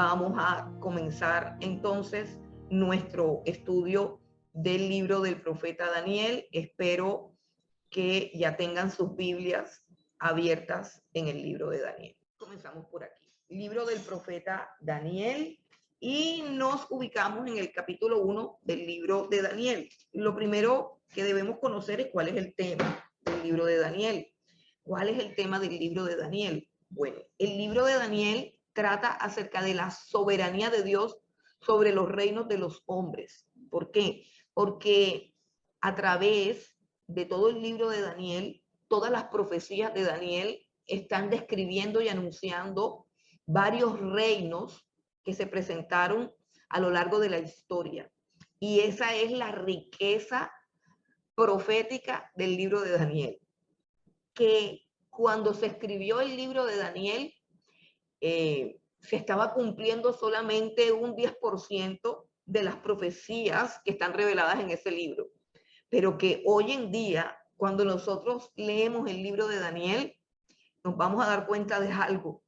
vamos a comenzar entonces nuestro estudio del libro del profeta Daniel. Espero que ya tengan sus Biblias abiertas en el libro de Daniel. Comenzamos por aquí. Libro del profeta Daniel, y nos ubicamos en el capítulo 1 del libro de Daniel. Lo primero que debemos conocer es cuál es el tema del libro de Daniel. ¿Cuál es el tema del libro de Daniel? Bueno, el libro de Daniel trata acerca de la soberanía de Dios sobre los reinos de los hombres. ¿Por qué? Porque a través de todo el libro de Daniel, todas las profecías de Daniel están describiendo y anunciando varios reinos que se presentaron a lo largo de la historia. Y esa es la riqueza profética del libro de Daniel. Que cuando se escribió el libro de Daniel, se estaba cumpliendo solamente un 10% de las profecías que están reveladas en ese libro. Pero que hoy en día, cuando nosotros leemos el libro de Daniel, nos vamos a dar cuenta de algo,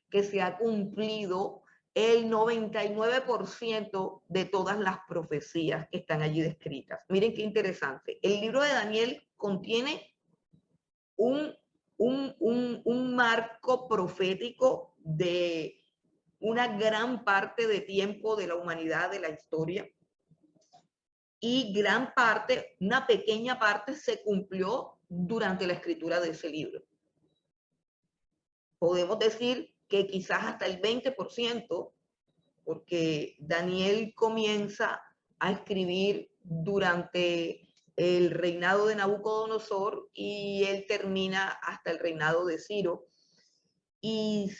que se ha cumplido el 99% de todas las profecías que están allí descritas. Miren qué interesante. El libro de Daniel contiene un marco profético de una gran parte de tiempo de la humanidad, de la historia, y gran parte, una pequeña parte, se cumplió durante la escritura de ese libro. Podemos decir que quizás hasta el 20%, porque Daniel comienza a escribir durante el reinado de Nabucodonosor y él termina hasta el reinado de Ciro. Y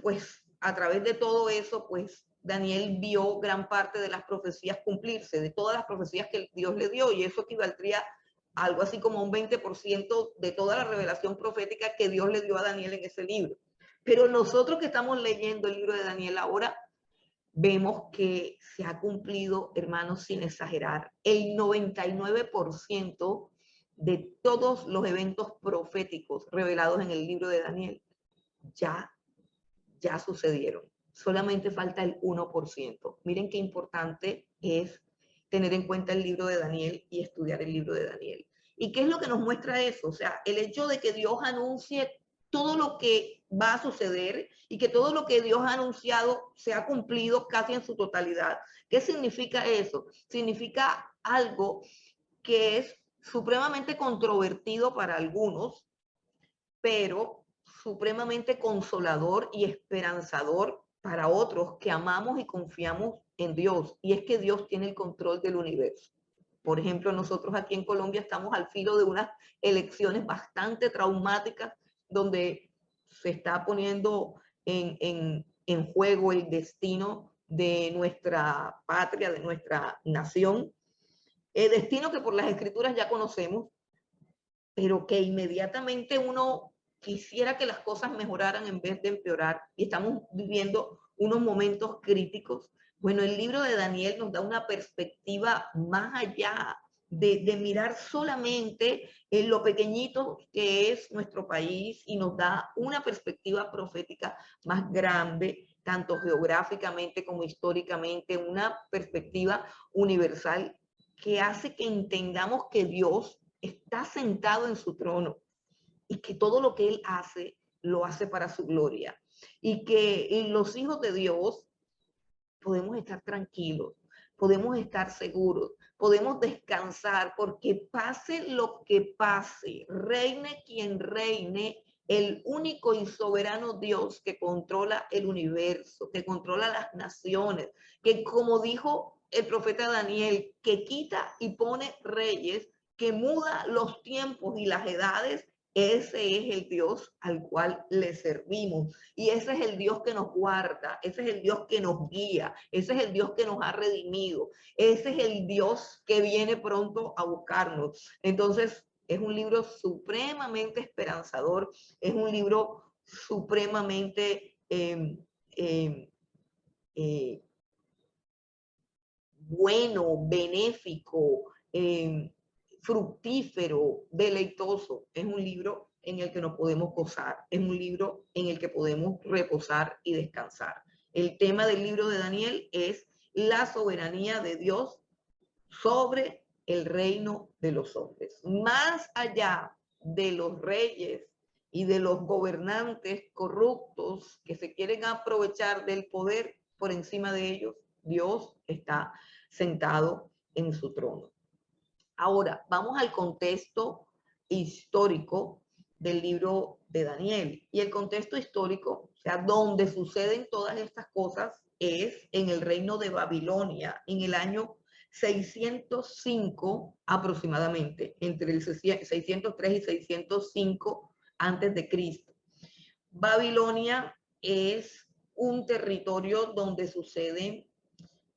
pues a través de todo eso, pues Daniel vio gran parte de las profecías cumplirse, de todas las profecías que Dios le dio, y eso equivaldría a algo así como un 20% de toda la revelación profética que Dios le dio a Daniel en ese libro. Pero nosotros que estamos leyendo el libro de Daniel ahora, vemos que se ha cumplido, hermanos, sin exagerar, el 99% de todos los eventos proféticos revelados en el libro de Daniel ya sucedieron. Solamente falta el 1%. Miren qué importante es tener en cuenta el libro de Daniel y estudiar el libro de Daniel. ¿Y qué es lo que nos muestra eso? O sea, el hecho de que Dios anuncie todo lo que va a suceder y que todo lo que Dios ha anunciado se ha cumplido casi en su totalidad. ¿Qué significa eso? Significa algo que es supremamente controvertido para algunos, pero supremamente consolador y esperanzador para otros que amamos y confiamos en Dios. Y es que Dios tiene el control del universo. Por ejemplo, nosotros aquí en Colombia estamos al filo de unas elecciones bastante traumáticas donde se está poniendo en juego el destino de nuestra patria, de nuestra nación. El destino que por las escrituras ya conocemos, pero que inmediatamente uno quisiera que las cosas mejoraran en vez de empeorar, y estamos viviendo unos momentos críticos. Bueno, el libro de Daniel nos da una perspectiva más allá de mirar solamente en lo pequeñito que es nuestro país, y nos da una perspectiva profética más grande, tanto geográficamente como históricamente, una perspectiva universal que hace que entendamos que Dios está sentado en su trono y que todo lo que Él hace, lo hace para su gloria. Y que los hijos de Dios podemos estar tranquilos, podemos estar seguros, podemos descansar, porque pase lo que pase, reine quien reine, el único y soberano Dios que controla el universo, que controla las naciones, que, como dijo el profeta Daniel, que quita y pone reyes, que muda los tiempos y las edades, ese es el Dios al cual le servimos. Y ese es el Dios que nos guarda, ese es el Dios que nos guía, ese es el Dios que nos ha redimido, ese es el Dios que viene pronto a buscarnos. Entonces, es un libro supremamente esperanzador, es un libro supremamente bueno, benéfico, fructífero, deleitoso. Es un libro en el que nos podemos gozar, es un libro en el que podemos reposar y descansar. El tema del libro de Daniel es la soberanía de Dios sobre el reino de los hombres. Más allá de los reyes y de los gobernantes corruptos que se quieren aprovechar del poder por encima de ellos, Dios está sentado en su trono. Ahora, vamos al contexto histórico del libro de Daniel. Y el contexto histórico, o sea, donde suceden todas estas cosas, es en el reino de Babilonia, en el año 605 aproximadamente, entre el 603 y 605 antes de Cristo. Babilonia es un territorio donde suceden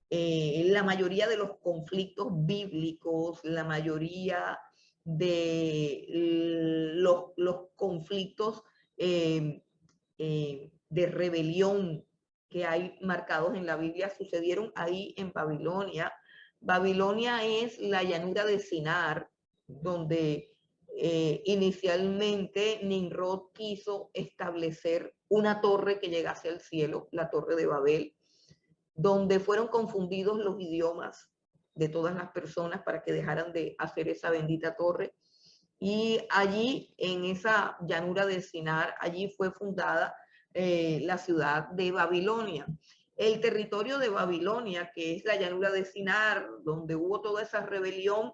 la mayoría de los conflictos bíblicos, la mayoría de los conflictos de rebelión que hay marcados en la Biblia sucedieron ahí en Babilonia. Babilonia es la llanura de Sinar, donde inicialmente Nimrod quiso establecer una torre que llegase al cielo, la Torre de Babel, donde fueron confundidos los idiomas de todas las personas para que dejaran de hacer esa bendita torre. Y allí, en esa llanura de Sinar, allí fue fundada la ciudad de Babilonia. El territorio de Babilonia, que es la llanura de Sinar, donde hubo toda esa rebelión,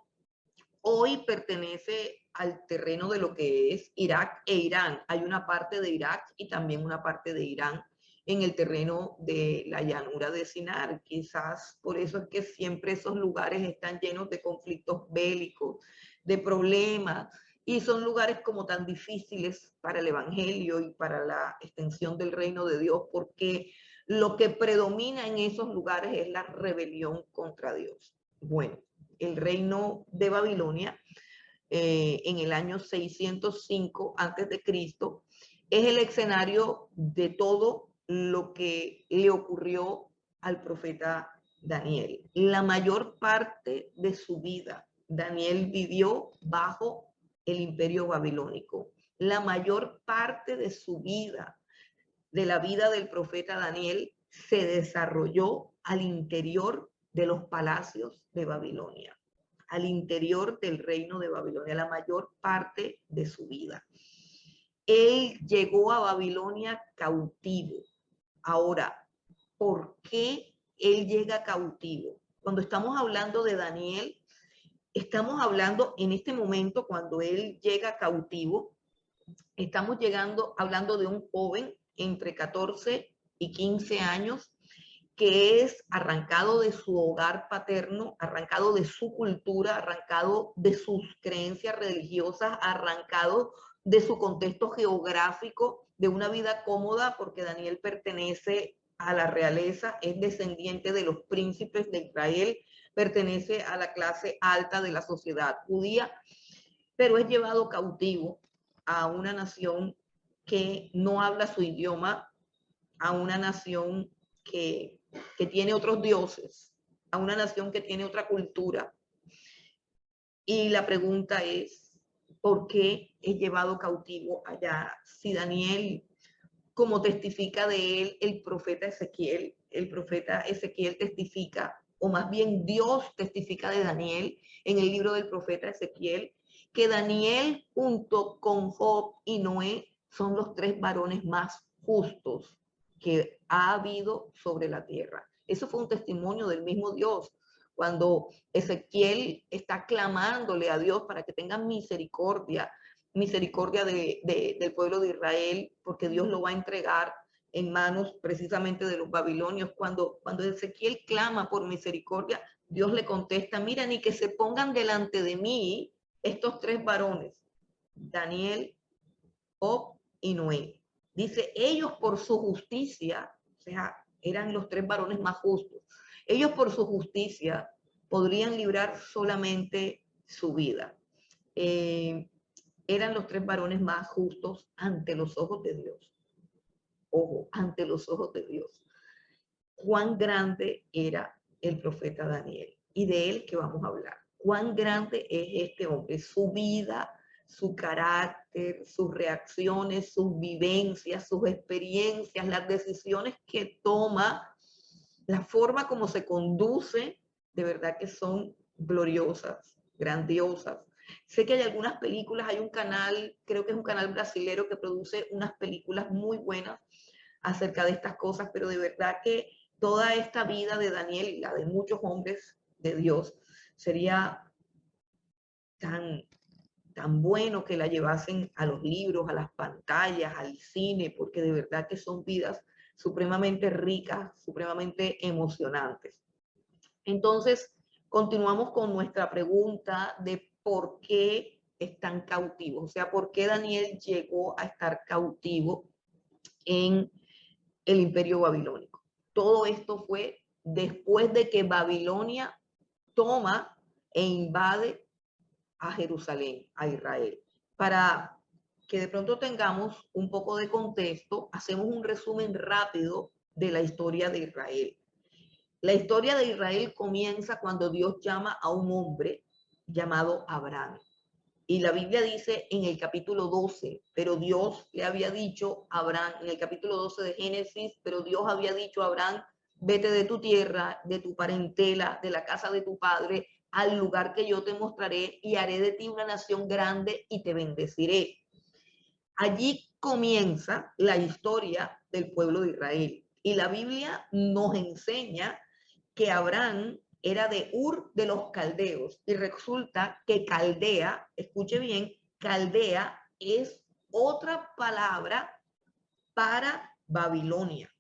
hoy pertenece al terreno de lo que es Irak e Irán. Hay una parte de Irak y también una parte de Irán en el terreno de la llanura de Sinar. Quizás por eso es que siempre esos lugares están llenos de conflictos bélicos, de problemas, y son lugares como tan difíciles para el evangelio y para la extensión del reino de Dios, porque lo que predomina en esos lugares es la rebelión contra Dios. Bueno, el reino de Babilonia en el año 605 antes de Cristo es el escenario de todo lo que le ocurrió al profeta Daniel. La mayor parte de su vida, Daniel vivió bajo el imperio babilónico. La mayor parte de su vida, de la vida del profeta Daniel, se desarrolló al interior de los palacios de Babilonia, al interior del reino de Babilonia, la mayor parte de su vida. Él llegó a Babilonia cautivo. Ahora, ¿por qué él llega cautivo? Cuando estamos hablando de Daniel, estamos hablando en este momento, cuando él llega cautivo, estamos hablando de un joven entre 14 y 15 años que es arrancado de su hogar paterno, arrancado de su cultura, arrancado de sus creencias religiosas, arrancado de su contexto geográfico, de una vida cómoda, porque Daniel pertenece a la realeza, es descendiente de los príncipes de Israel, pertenece a la clase alta de la sociedad judía, pero es llevado cautivo a una nación que no habla su idioma, a una nación que tiene otros dioses, a una nación que tiene otra cultura. Y la pregunta es, ¿por qué es llevado cautivo allá? Si Daniel, como testifica de él el profeta Ezequiel testifica, o más bien Dios testifica de Daniel en el libro del profeta Ezequiel, que Daniel junto con Job y Noé son los tres varones más justos que ha habido sobre la tierra. Eso fue un testimonio del mismo Dios. Cuando Ezequiel está clamándole a Dios para que tenga misericordia del pueblo de Israel, porque Dios lo va a entregar en manos precisamente de los babilonios. Cuando Ezequiel clama por misericordia, Dios le contesta, mira, ni que se pongan delante de mí estos tres varones, Daniel, Job y Noé. Dice, ellos por su justicia, o sea, eran los tres varones más justos, ellos por su justicia podrían librar solamente su vida. Eran los tres varones más justos ante los ojos de Dios. Ojo, ante los ojos de Dios. Cuán grande era el profeta Daniel, y de él que vamos a hablar. Cuán grande es este hombre, su vida, su carácter, sus reacciones, sus vivencias, sus experiencias, las decisiones que toma, la forma como se conduce, de verdad que son gloriosas, grandiosas. Sé que hay algunas películas, hay un canal, creo que es un canal brasilero que produce unas películas muy buenas acerca de estas cosas, pero de verdad que toda esta vida de Daniel y la de muchos hombres de Dios sería tan, tan bueno que la llevasen a los libros, a las pantallas, al cine, porque de verdad que son vidas supremamente ricas, supremamente emocionantes. Entonces, continuamos con nuestra pregunta de por qué están cautivos, o sea, por qué Daniel llegó a estar cautivo en el imperio babilónico. Todo esto fue después de que Babilonia toma e invade a Jerusalén, a Israel. Para que de pronto tengamos un poco de contexto, hacemos un resumen rápido de la historia de Israel. La historia de Israel comienza cuando Dios llama a un hombre llamado Abraham. Y la Biblia dice en el capítulo 12, pero Dios le había dicho a Abraham, en el capítulo 12 de Génesis, pero Dios había dicho a Abraham, vete de tu tierra, de tu parentela, de la casa de tu padre, al lugar que yo te mostraré y haré de ti una nación grande y te bendeciré. Allí comienza la historia del pueblo de Israel. Y la Biblia nos enseña que Abraham era de Ur de los Caldeos. Y resulta que Caldea, escuche bien, Caldea es otra palabra para Babilonia,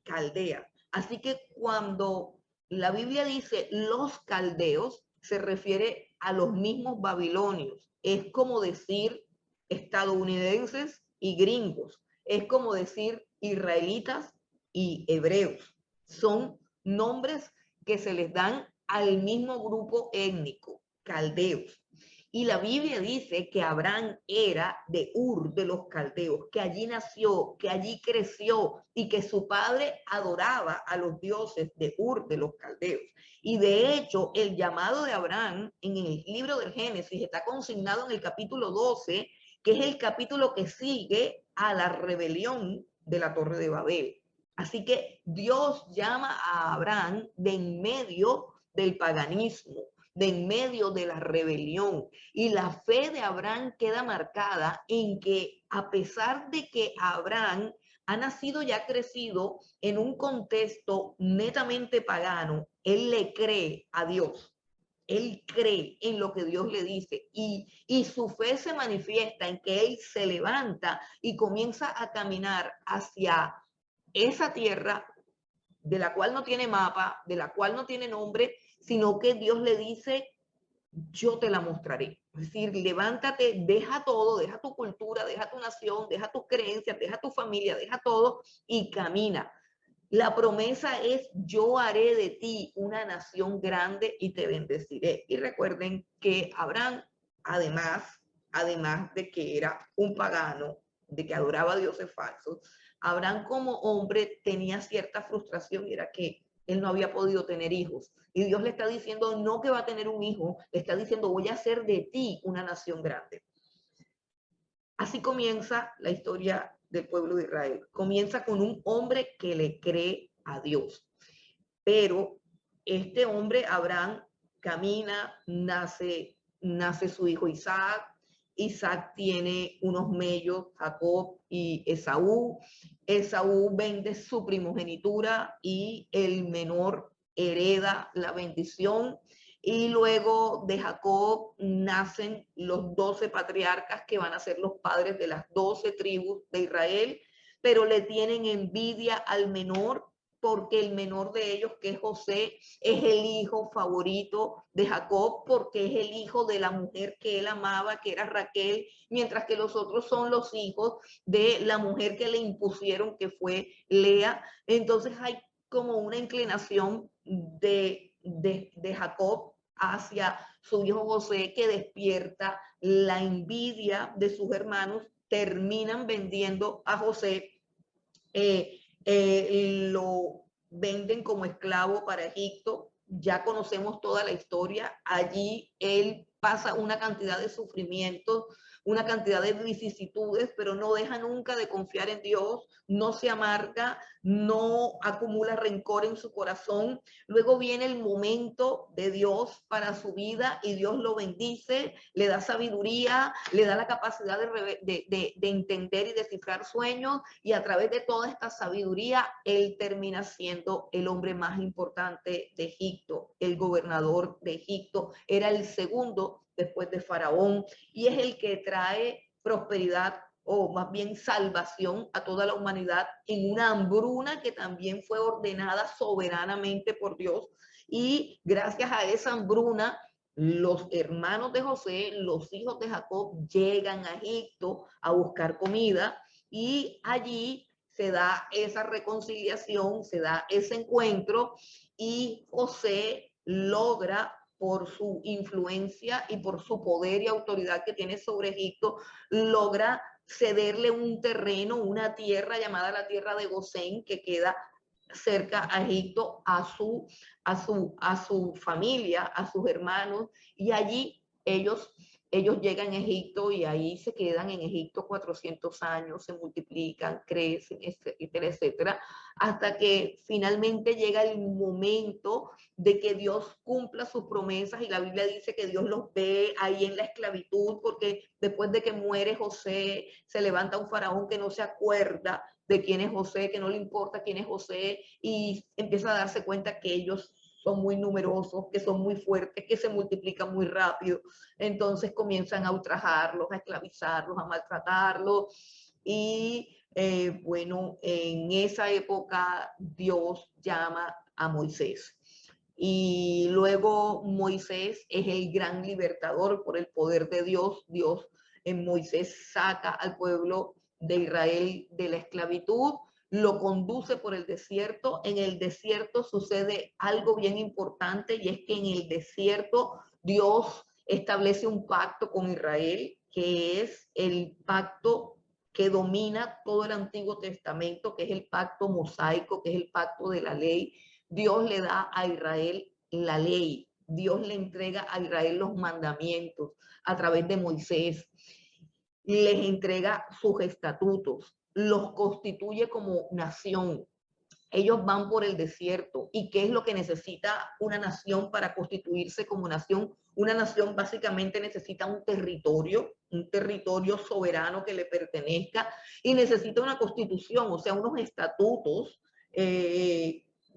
Caldea. Así que cuando la Biblia dice los caldeos, se refiere a los mismos babilonios. Es como decir estadounidenses y gringos. Es como decir israelitas y hebreos. Son nombres que se les dan al mismo grupo étnico, caldeos. Y la Biblia dice que Abraham era de Ur de los Caldeos, que allí nació, que allí creció y que su padre adoraba a los dioses de Ur de los Caldeos. Y de hecho, el llamado de Abraham en el libro del Génesis está consignado en el capítulo 12, que es el capítulo que sigue a la rebelión de la Torre de Babel. Así que Dios llama a Abraham de en medio del paganismo, de en medio de la rebelión. Y la fe de Abraham queda marcada en que a pesar de que Abraham ha nacido y ha crecido en un contexto netamente pagano, él le cree a Dios. Él cree en lo que Dios le dice y su fe se manifiesta en que él se levanta y comienza a caminar hacia esa tierra de la cual no tiene mapa, de la cual no tiene nombre, sino que Dios le dice, yo te la mostraré. Es decir, levántate, deja todo, deja tu cultura, deja tu nación, deja tus creencias, deja tu familia, deja todo y camina. La promesa es, yo haré de ti una nación grande y te bendeciré. Y recuerden que Abraham, además de que era un pagano, de que adoraba a dioses falsos, Abraham como hombre tenía cierta frustración y era que él no había podido tener hijos. Y Dios le está diciendo, no que va a tener un hijo, le está diciendo, voy a hacer de ti una nación grande. Así comienza la historia del pueblo de Israel. Comienza con un hombre que le cree a Dios. Pero este hombre, Abraham, camina, nace su hijo Isaac. Isaac tiene unos mellos, Jacob y Esaú. Esaú vende su primogenitura y el menor hereda la bendición. Y luego de Jacob nacen los 12 patriarcas que van a ser los padres de las 12 tribus de Israel, pero le tienen envidia al menor porque el menor de ellos, que es José, es el hijo favorito de Jacob, porque es el hijo de la mujer que él amaba, que era Raquel, mientras que los otros son los hijos de la mujer que le impusieron, que fue Lea. Entonces hay como una inclinación de Jacob hacia su hijo José que despierta la envidia de sus hermanos, terminan vendiendo a José, lo venden como esclavo para Egipto. Ya conocemos toda la historia. Allí él pasa una cantidad de sufrimientos una cantidad de vicisitudes, pero no deja nunca de confiar en Dios, no se amarga, no acumula rencor en su corazón. Luego viene el momento de Dios para su vida y Dios lo bendice, le da sabiduría, le da la capacidad de entender y descifrar sueños, y a través de toda esta sabiduría, él termina siendo el hombre más importante de Egipto, el gobernador de Egipto. Era el segundo después de Faraón y es el que trae prosperidad o más bien salvación a toda la humanidad en una hambruna que también fue ordenada soberanamente por Dios. Y gracias a esa hambruna, los hermanos de José, los hijos de Jacob, llegan a Egipto a buscar comida y allí se da esa reconciliación, se da ese encuentro y José logra, por su influencia y por su poder y autoridad que tiene sobre Egipto, logra cederle un terreno, una tierra llamada la tierra de Gosén, que queda cerca a Egipto, a su familia, a sus hermanos, y allí ellos llegan a Egipto y ahí se quedan en Egipto 400 años, se multiplican, crecen, etcétera, etcétera, hasta que finalmente llega el momento de que Dios cumpla sus promesas, y la Biblia dice que Dios los ve ahí en la esclavitud, porque después de que muere José, se levanta un faraón que no se acuerda de quién es José, que no le importa quién es José, y empieza a darse cuenta que ellos son muy numerosos, que son muy fuertes, que se multiplican muy rápido. Entonces comienzan a ultrajarlos, a esclavizarlos, a maltratarlos. Y bueno, en esa época Dios llama a Moisés. Y luego Moisés es el gran libertador por el poder de Dios. Dios en Moisés saca al pueblo de Israel de la esclavitud, lo conduce por el desierto. En el desierto sucede algo bien importante, y es que en el desierto Dios establece un pacto con Israel, que es el pacto que domina todo el Antiguo Testamento, que es el pacto mosaico, que es el pacto de la ley. Dios le da a Israel la ley, Dios le entrega a Israel los mandamientos a través de Moisés, les entrega sus estatutos, los constituye como nación. Ellos van por el desierto. ¿Y qué es lo que necesita una nación para constituirse como nación? Una nación básicamente necesita un territorio soberano que le pertenezca, y necesita una constitución, o sea, unos estatutos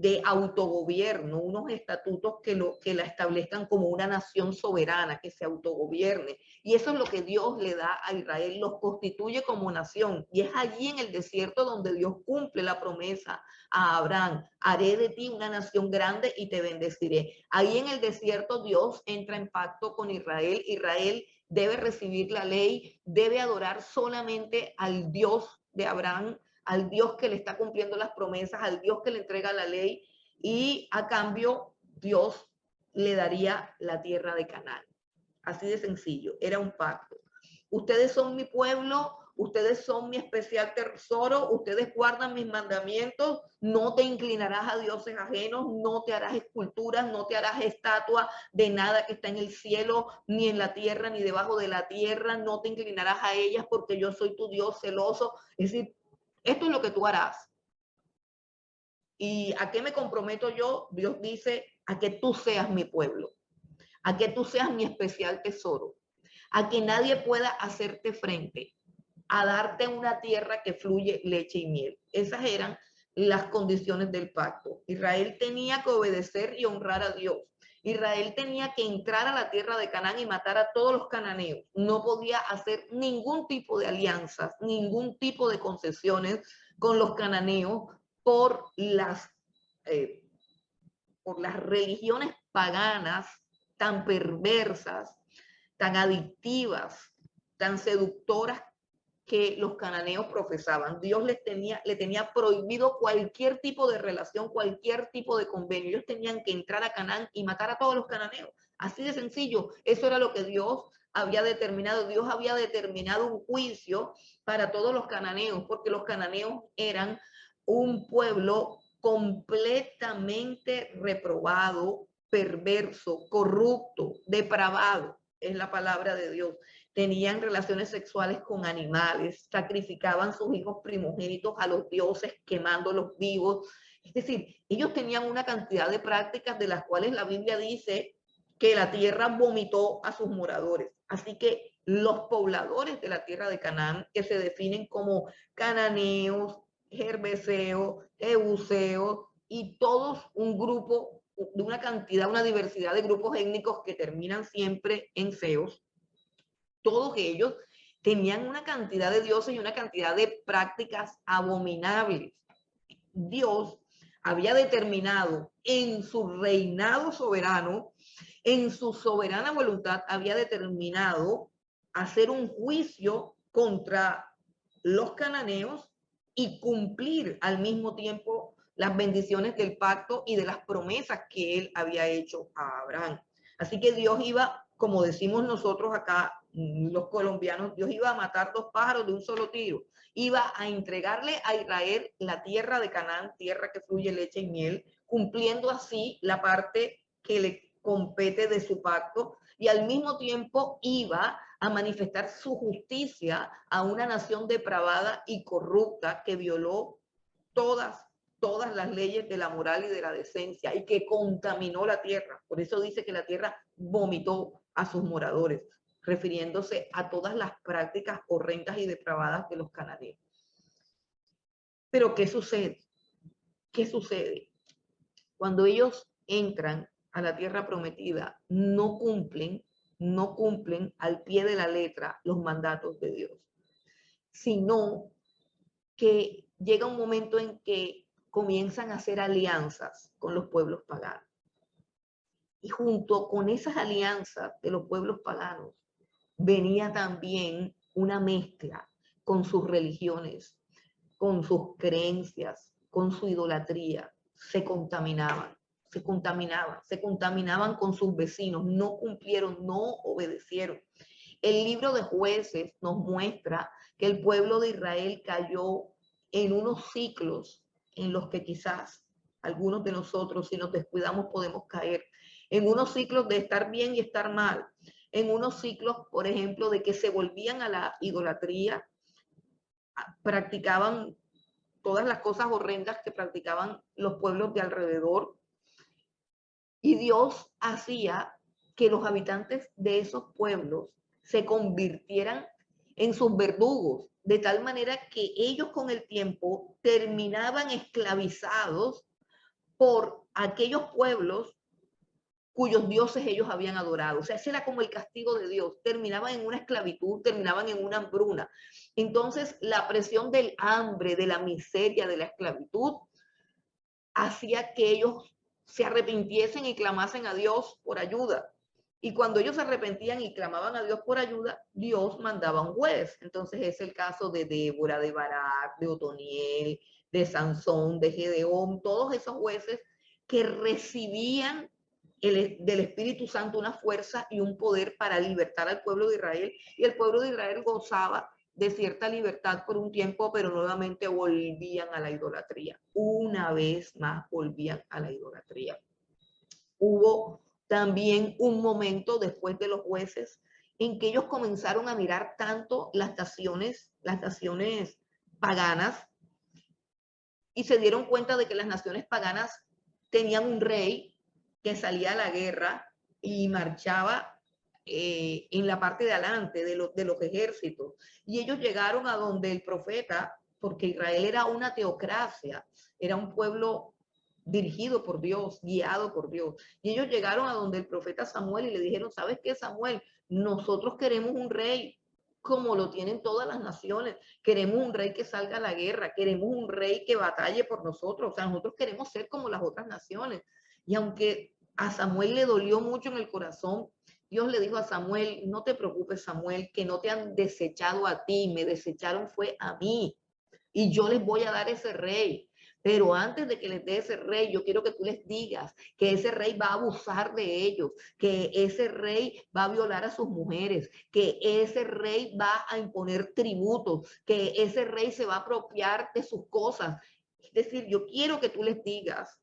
de autogobierno, unos estatutos que la establezcan como una nación soberana, que se autogobierne. Y eso es lo que Dios le da a Israel, los constituye como nación. Y es allí en el desierto donde Dios cumple la promesa a Abraham: haré de ti una nación grande y te bendeciré. Ahí en el desierto Dios entra en pacto con Israel. Israel debe recibir la ley, debe adorar solamente al Dios de Abraham, al Dios que le está cumpliendo las promesas, al Dios que le entrega la ley, y a cambio Dios le daría la tierra de Canaán. Así de sencillo, era un pacto. Ustedes son mi pueblo, ustedes son mi especial tesoro, ustedes guardan mis mandamientos, no te inclinarás a dioses ajenos, no te harás esculturas, no te harás estatua de nada que está en el cielo, ni en la tierra, ni debajo de la tierra, no te inclinarás a ellas, porque yo soy tu Dios celoso. Es decir, esto es lo que tú harás. ¿Y a qué me comprometo yo? Dios dice: a que tú seas mi pueblo, a que tú seas mi especial tesoro, a que nadie pueda hacerte frente, a darte una tierra que fluye leche y miel. Esas eran las condiciones del pacto. Israel tenía que obedecer y honrar a Dios. Israel tenía que entrar a la tierra de Canaán y matar a todos los cananeos. No podía hacer ningún tipo de alianzas, ningún tipo de concesiones con los cananeos por eh, por las religiones paganas tan perversas, tan adictivas, tan seductoras que los cananeos profesaban. Dios le tenía prohibido cualquier tipo de relación, cualquier tipo de convenio. Ellos tenían que entrar a Canaán y matar a todos los cananeos. Así de sencillo. Eso era lo que Dios había determinado. Dios había determinado un juicio para todos los cananeos, porque los cananeos eran un pueblo completamente reprobado, perverso, corrupto, depravado, es la palabra de Dios. tenían relaciones sexuales con animales, sacrificaban sus hijos primogénitos a los dioses quemándolos vivos. Es decir, ellos tenían una cantidad de prácticas de las cuales la Biblia dice que la tierra vomitó a sus moradores. Así que los pobladores de la tierra de Canaán, que se definen como cananeos, gerbeseos, jebuseos y todos un grupo de una cantidad, una diversidad de grupos étnicos que terminan siempre en feos, todos ellos tenían una cantidad de dioses y una cantidad de prácticas abominables. Dios había determinado en su reinado soberano, en su soberana voluntad, había determinado hacer un juicio contra los cananeos y cumplir al mismo tiempo las bendiciones del pacto y de las promesas que él había hecho a Abraham. Así que Dios iba, como decimos nosotros acá, los colombianos, Dios iba a matar dos pájaros de un solo tiro. Iba a entregarle a Israel la tierra de Canaán, tierra que fluye leche y miel, cumpliendo así la parte que le compete de su pacto, y al mismo tiempo iba a manifestar su justicia a una nación depravada y corrupta que violó todas las leyes de la moral y de la decencia y que contaminó la tierra. Por eso dice que la tierra vomitó a sus moradores, refiriéndose a todas las prácticas horrendas y depravadas de los cananeos. Pero ¿qué sucede? ¿Qué sucede? Cuando ellos entran a la tierra prometida, no cumplen al pie de la letra los mandatos de Dios, sino que llega un momento en que comienzan a hacer alianzas con los pueblos paganos. Y junto con esas alianzas de los pueblos paganos, venía también una mezcla con sus religiones, con sus creencias, con su idolatría. Se contaminaban con sus vecinos, no cumplieron, no obedecieron. El libro de Jueces nos muestra que el pueblo de Israel cayó en unos ciclos en los que quizás algunos de nosotros, si nos descuidamos, podemos caer en unos ciclos de estar bien y estar mal, en unos ciclos, por ejemplo, de que se volvían a la idolatría, practicaban todas las cosas horrendas que practicaban los pueblos de alrededor, y Dios hacía que los habitantes de esos pueblos se convirtieran en sus verdugos, de tal manera que ellos con el tiempo terminaban esclavizados por aquellos pueblos cuyos dioses ellos habían adorado. O sea, ese era como el castigo de Dios. Terminaban en una esclavitud, terminaban en una hambruna. Entonces, la presión del hambre, de la miseria, de la esclavitud, hacía que ellos se arrepintiesen y clamasen a Dios por ayuda. Y cuando ellos se arrepentían y clamaban a Dios por ayuda, Dios mandaba un juez. Entonces es el caso de Débora, de Barak, de Otoniel, de Sansón, de Gedeón, todos esos jueces que recibían del Espíritu Santo una fuerza y un poder para libertar al pueblo de Israel. Y el pueblo de Israel gozaba de cierta libertad por un tiempo, pero nuevamente volvían a la idolatría. Una vez más volvían a la idolatría. Hubo también un momento después de los jueces en que ellos comenzaron a mirar tanto las naciones paganas, y se dieron cuenta de que las naciones paganas tenían un rey que salía a la guerra y marchaba en la parte de adelante de los ejércitos. Y ellos llegaron a donde el profeta, porque Israel era una teocracia, era un pueblo dirigido por Dios, guiado por Dios. Y ellos llegaron a donde el profeta Samuel y le dijeron, ¿sabes qué, Samuel? Nosotros queremos un rey como lo tienen todas las naciones. Queremos un rey que salga a la guerra, queremos un rey que batalle por nosotros. O sea, nosotros queremos ser como las otras naciones. Y aunque a Samuel le dolió mucho en el corazón, Dios le dijo a Samuel, no te preocupes, Samuel, que no te han desechado a ti, me desecharon fue a mí. Y yo les voy a dar ese rey. Pero antes de que les dé ese rey, yo quiero que tú les digas que ese rey va a abusar de ellos, que ese rey va a violar a sus mujeres, que ese rey va a imponer tributos, que ese rey se va a apropiar de sus cosas. Es decir, yo quiero que tú les digas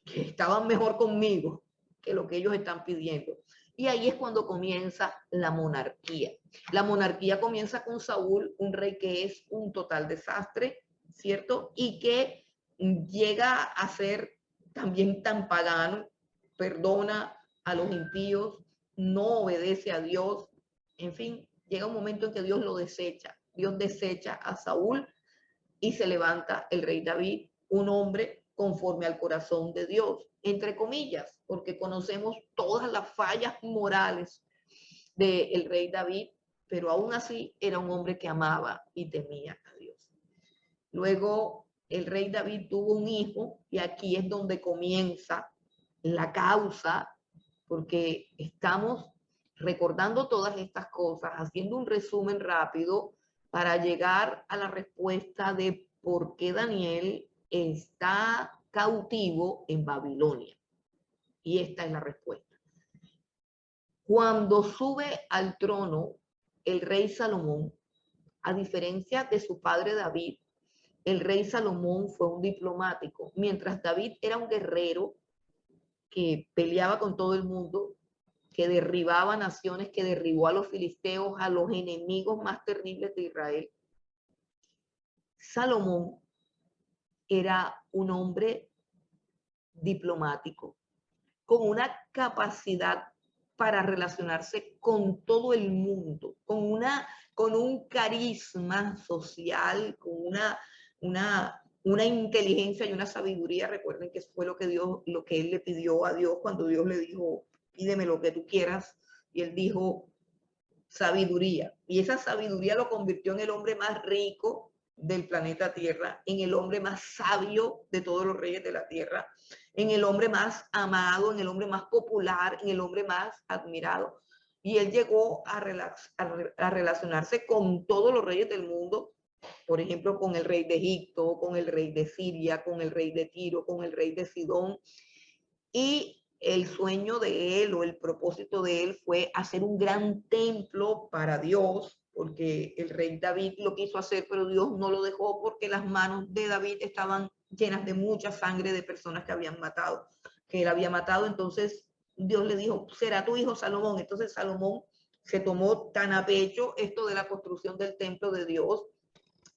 que estaban mejor conmigo que lo que ellos están pidiendo. Y ahí es cuando comienza la monarquía. La monarquía comienza con Saúl, un rey que es un total desastre, ¿cierto? Y que llega a ser también tan pagano, perdona a los impíos, no obedece a Dios, en fin, llega un momento en que Dios lo desecha. Dios desecha a Saúl y se levanta el rey David, un hombre conforme al corazón de Dios, entre comillas, porque conocemos todas las fallas morales del rey David, pero aún así era un hombre que amaba y temía a Dios. Luego el rey David tuvo un hijo y aquí es donde comienza la causa, porque estamos recordando todas estas cosas, haciendo un resumen rápido para llegar a la respuesta de por qué Daniel está cautivo en Babilonia. Y esta es la respuesta. Cuando sube al trono el rey Salomón, a diferencia de su padre David, el rey Salomón fue un diplomático. Mientras David era un guerrero que peleaba con todo el mundo, que derribaba naciones, que derribó a los filisteos, a los enemigos más terribles de Israel, Salomón era un hombre diplomático, con una capacidad para relacionarse con todo el mundo, con un carisma social, con una inteligencia y una sabiduría. Recuerden que eso fue lo que él le pidió a Dios cuando Dios le dijo, pídeme lo que tú quieras, y él dijo, sabiduría. Y esa sabiduría lo convirtió en el hombre más rico del planeta Tierra, en el hombre más sabio de todos los reyes de la Tierra, en el hombre más amado, en el hombre más popular, en el hombre más admirado. Y él llegó a relacionarse con todos los reyes del mundo, por ejemplo, con el rey de Egipto, con el rey de Siria, con el rey de Tiro, con el rey de Sidón. Y el sueño de él o el propósito de él fue hacer un gran templo para Dios, porque el rey David lo quiso hacer, pero Dios no lo dejó porque las manos de David estaban llenas de mucha sangre de personas que habían matado, que él había matado. Entonces Dios le dijo, será tu hijo Salomón. Entonces Salomón se tomó tan a pecho esto de la construcción del templo de Dios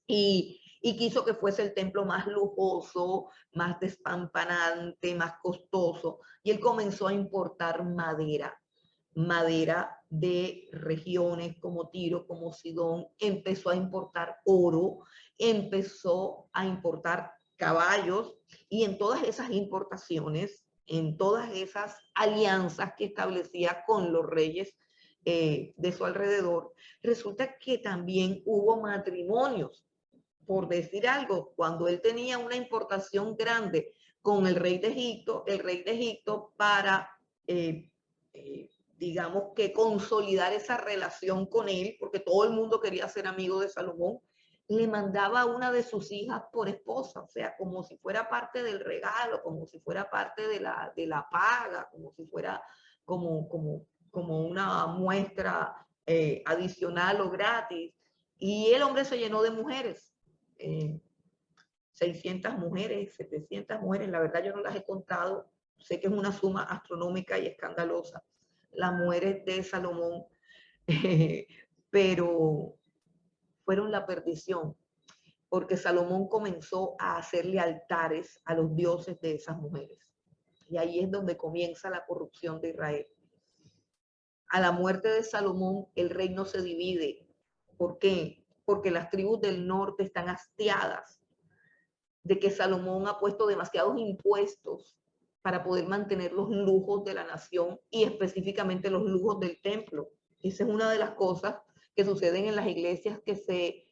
y quiso que fuese el templo más lujoso, más despampanante, más costoso. Y él comenzó a importar madera de regiones como Tiro, como Sidón, empezó a importar oro, empezó a importar caballos, y en todas esas importaciones, en todas esas alianzas que establecía con los reyes de su alrededor, resulta que también hubo matrimonios. Por decir algo, cuando él tenía una importación grande con el rey de Egipto para, digamos que consolidar esa relación con él, porque todo el mundo quería ser amigo de Salomón, le mandaba a una de sus hijas por esposa, o sea, como si fuera parte del regalo, como si fuera parte de la paga, como si fuera como una muestra adicional o gratis. Y el hombre se llenó de mujeres. 600 mujeres, 700 mujeres, la verdad yo no las he contado, sé que es una suma astronómica y escandalosa, las mujeres de Salomón, pero fueron la perdición, porque Salomón comenzó a hacerle altares a los dioses de esas mujeres. Y ahí es donde comienza la corrupción de Israel. A la muerte de Salomón, el reino se divide. ¿Por qué? Porque las tribus del norte están hastiadas de que Salomón ha puesto demasiados impuestos para poder mantener los lujos de la nación y específicamente los lujos del templo. Esa es una de las cosas que suceden en las iglesias que se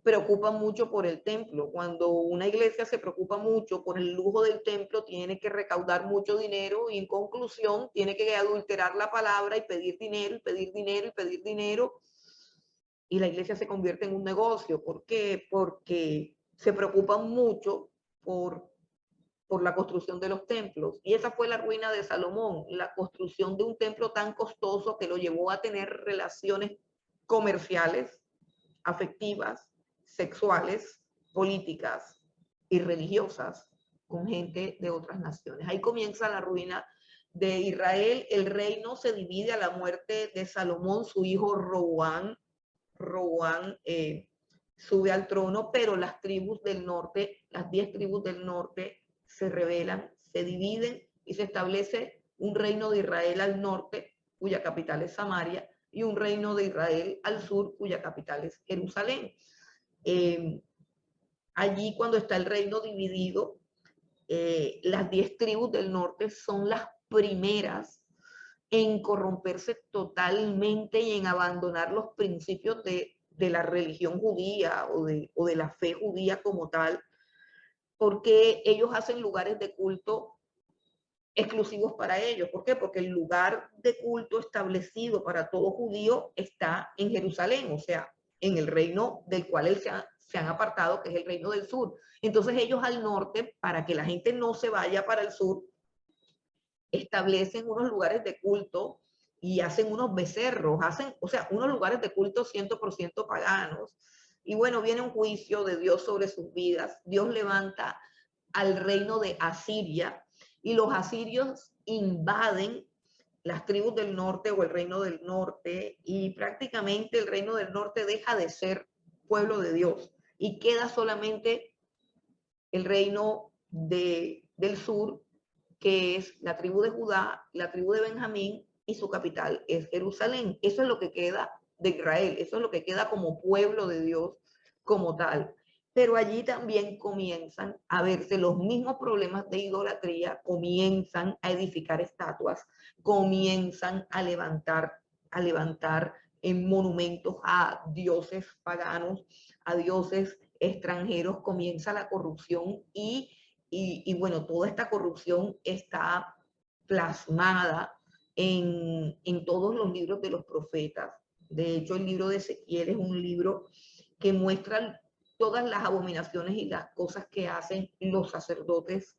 preocupan mucho por el templo. Cuando una iglesia se preocupa mucho por el lujo del templo, tiene que recaudar mucho dinero y en conclusión tiene que adulterar la palabra y pedir dinero y pedir dinero y pedir dinero. Y la iglesia se convierte en un negocio. ¿Por qué? Porque se preocupan mucho por la construcción de los templos. Y esa fue la ruina de Salomón, la construcción de un templo tan costoso que lo llevó a tener relaciones comerciales, afectivas, sexuales, políticas y religiosas con gente de otras naciones. Ahí comienza la ruina de Israel, el reino se divide a la muerte de Salomón, su hijo Roboam. Roboam sube al trono, pero las tribus del norte, las 10 tribus del norte, se rebelan, se dividen y se establece un reino de Israel al norte, cuya capital es Samaria, y un reino de Israel al sur, cuya capital es Jerusalén. Allí, cuando está el reino dividido, las 10 tribus del norte son las primeras en corromperse totalmente y en abandonar los principios de la religión judía o de la fe judía como tal, porque ellos hacen lugares de culto exclusivos para ellos. ¿Por qué? Porque el lugar de culto establecido para todo judío está en Jerusalén, o sea, en el reino del cual se han apartado, que es el reino del sur. Entonces ellos al norte, para que la gente no se vaya para el sur, establecen unos lugares de culto y hacen unos becerros, o sea, unos lugares de culto 100% paganos. Y bueno, viene un juicio de Dios sobre sus vidas. Dios levanta al reino de Asiria y los asirios invaden las tribus del norte o el reino del norte y prácticamente el reino del norte deja de ser pueblo de Dios y queda solamente el reino del sur, que es la tribu de Judá, la tribu de Benjamín, y su capital es Jerusalén. Eso es lo que queda de Israel, eso es lo que queda como pueblo de Dios como tal. Pero allí también comienzan a verse los mismos problemas de idolatría, comienzan a edificar estatuas, comienzan a levantar en monumentos a dioses paganos, a dioses extranjeros, comienza la corrupción y bueno, toda esta corrupción está plasmada en todos los libros de los profetas. De hecho, el libro de Ezequiel es un libro que muestra todas las abominaciones y las cosas que hacen los sacerdotes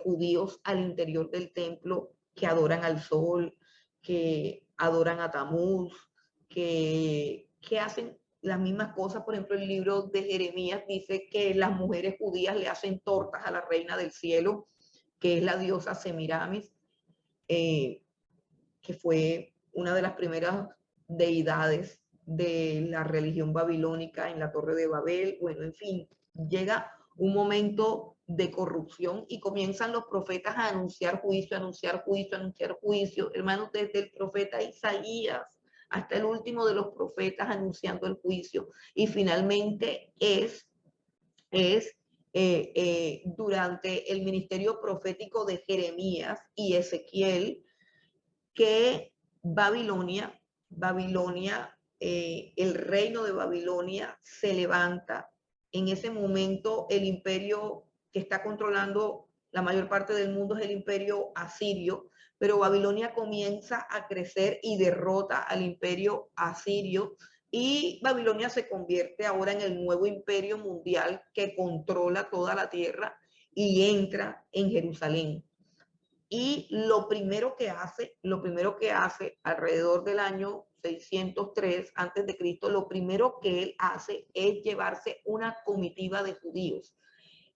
judíos al interior del templo, que adoran al sol, que adoran a Tamuz, que hacen las mismas cosas. Por ejemplo, el libro de Jeremías dice que las mujeres judías le hacen tortas a la reina del cielo, que es la diosa Semiramis, que fue una de las primeras deidades de la religión babilónica en la Torre de Babel. Bueno, en fin, llega un momento de corrupción y comienzan los profetas a anunciar juicio, anunciar juicio, anunciar juicio. Hermanos, desde el profeta Isaías hasta el último de los profetas anunciando el juicio. Y finalmente es durante el ministerio profético de Jeremías y Ezequiel que Babilonia, el reino de Babilonia se levanta. En ese momento el imperio que está controlando la mayor parte del mundo es el imperio asirio, pero Babilonia comienza a crecer y derrota al imperio asirio y Babilonia se convierte ahora en el nuevo imperio mundial que controla toda la tierra y entra en Jerusalén. Y lo primero que hace alrededor del año 603 antes de Cristo, lo primero que él hace es llevarse una comitiva de judíos.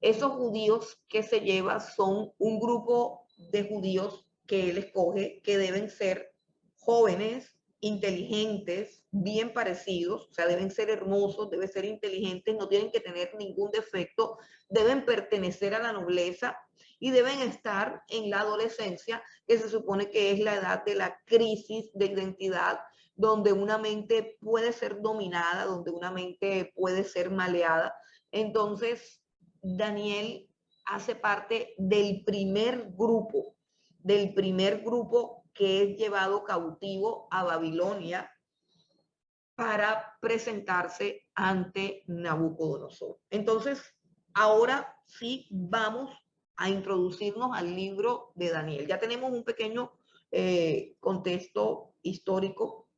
Esos judíos que se lleva son un grupo de judíos que él escoge, que deben ser jóvenes, inteligentes, bien parecidos, o sea, deben ser hermosos, deben ser inteligentes, no tienen que tener ningún defecto, deben pertenecer a la nobleza y deben estar en la adolescencia, que se supone que es la edad de la crisis de identidad, donde una mente puede ser dominada, donde una mente puede ser maleada. Entonces, Daniel hace parte del primer grupo que es llevado cautivo a Babilonia para presentarse ante Nabucodonosor. Entonces, ahora sí vamos a introducirnos al libro de Daniel. Ya tenemos un pequeño contexto histórico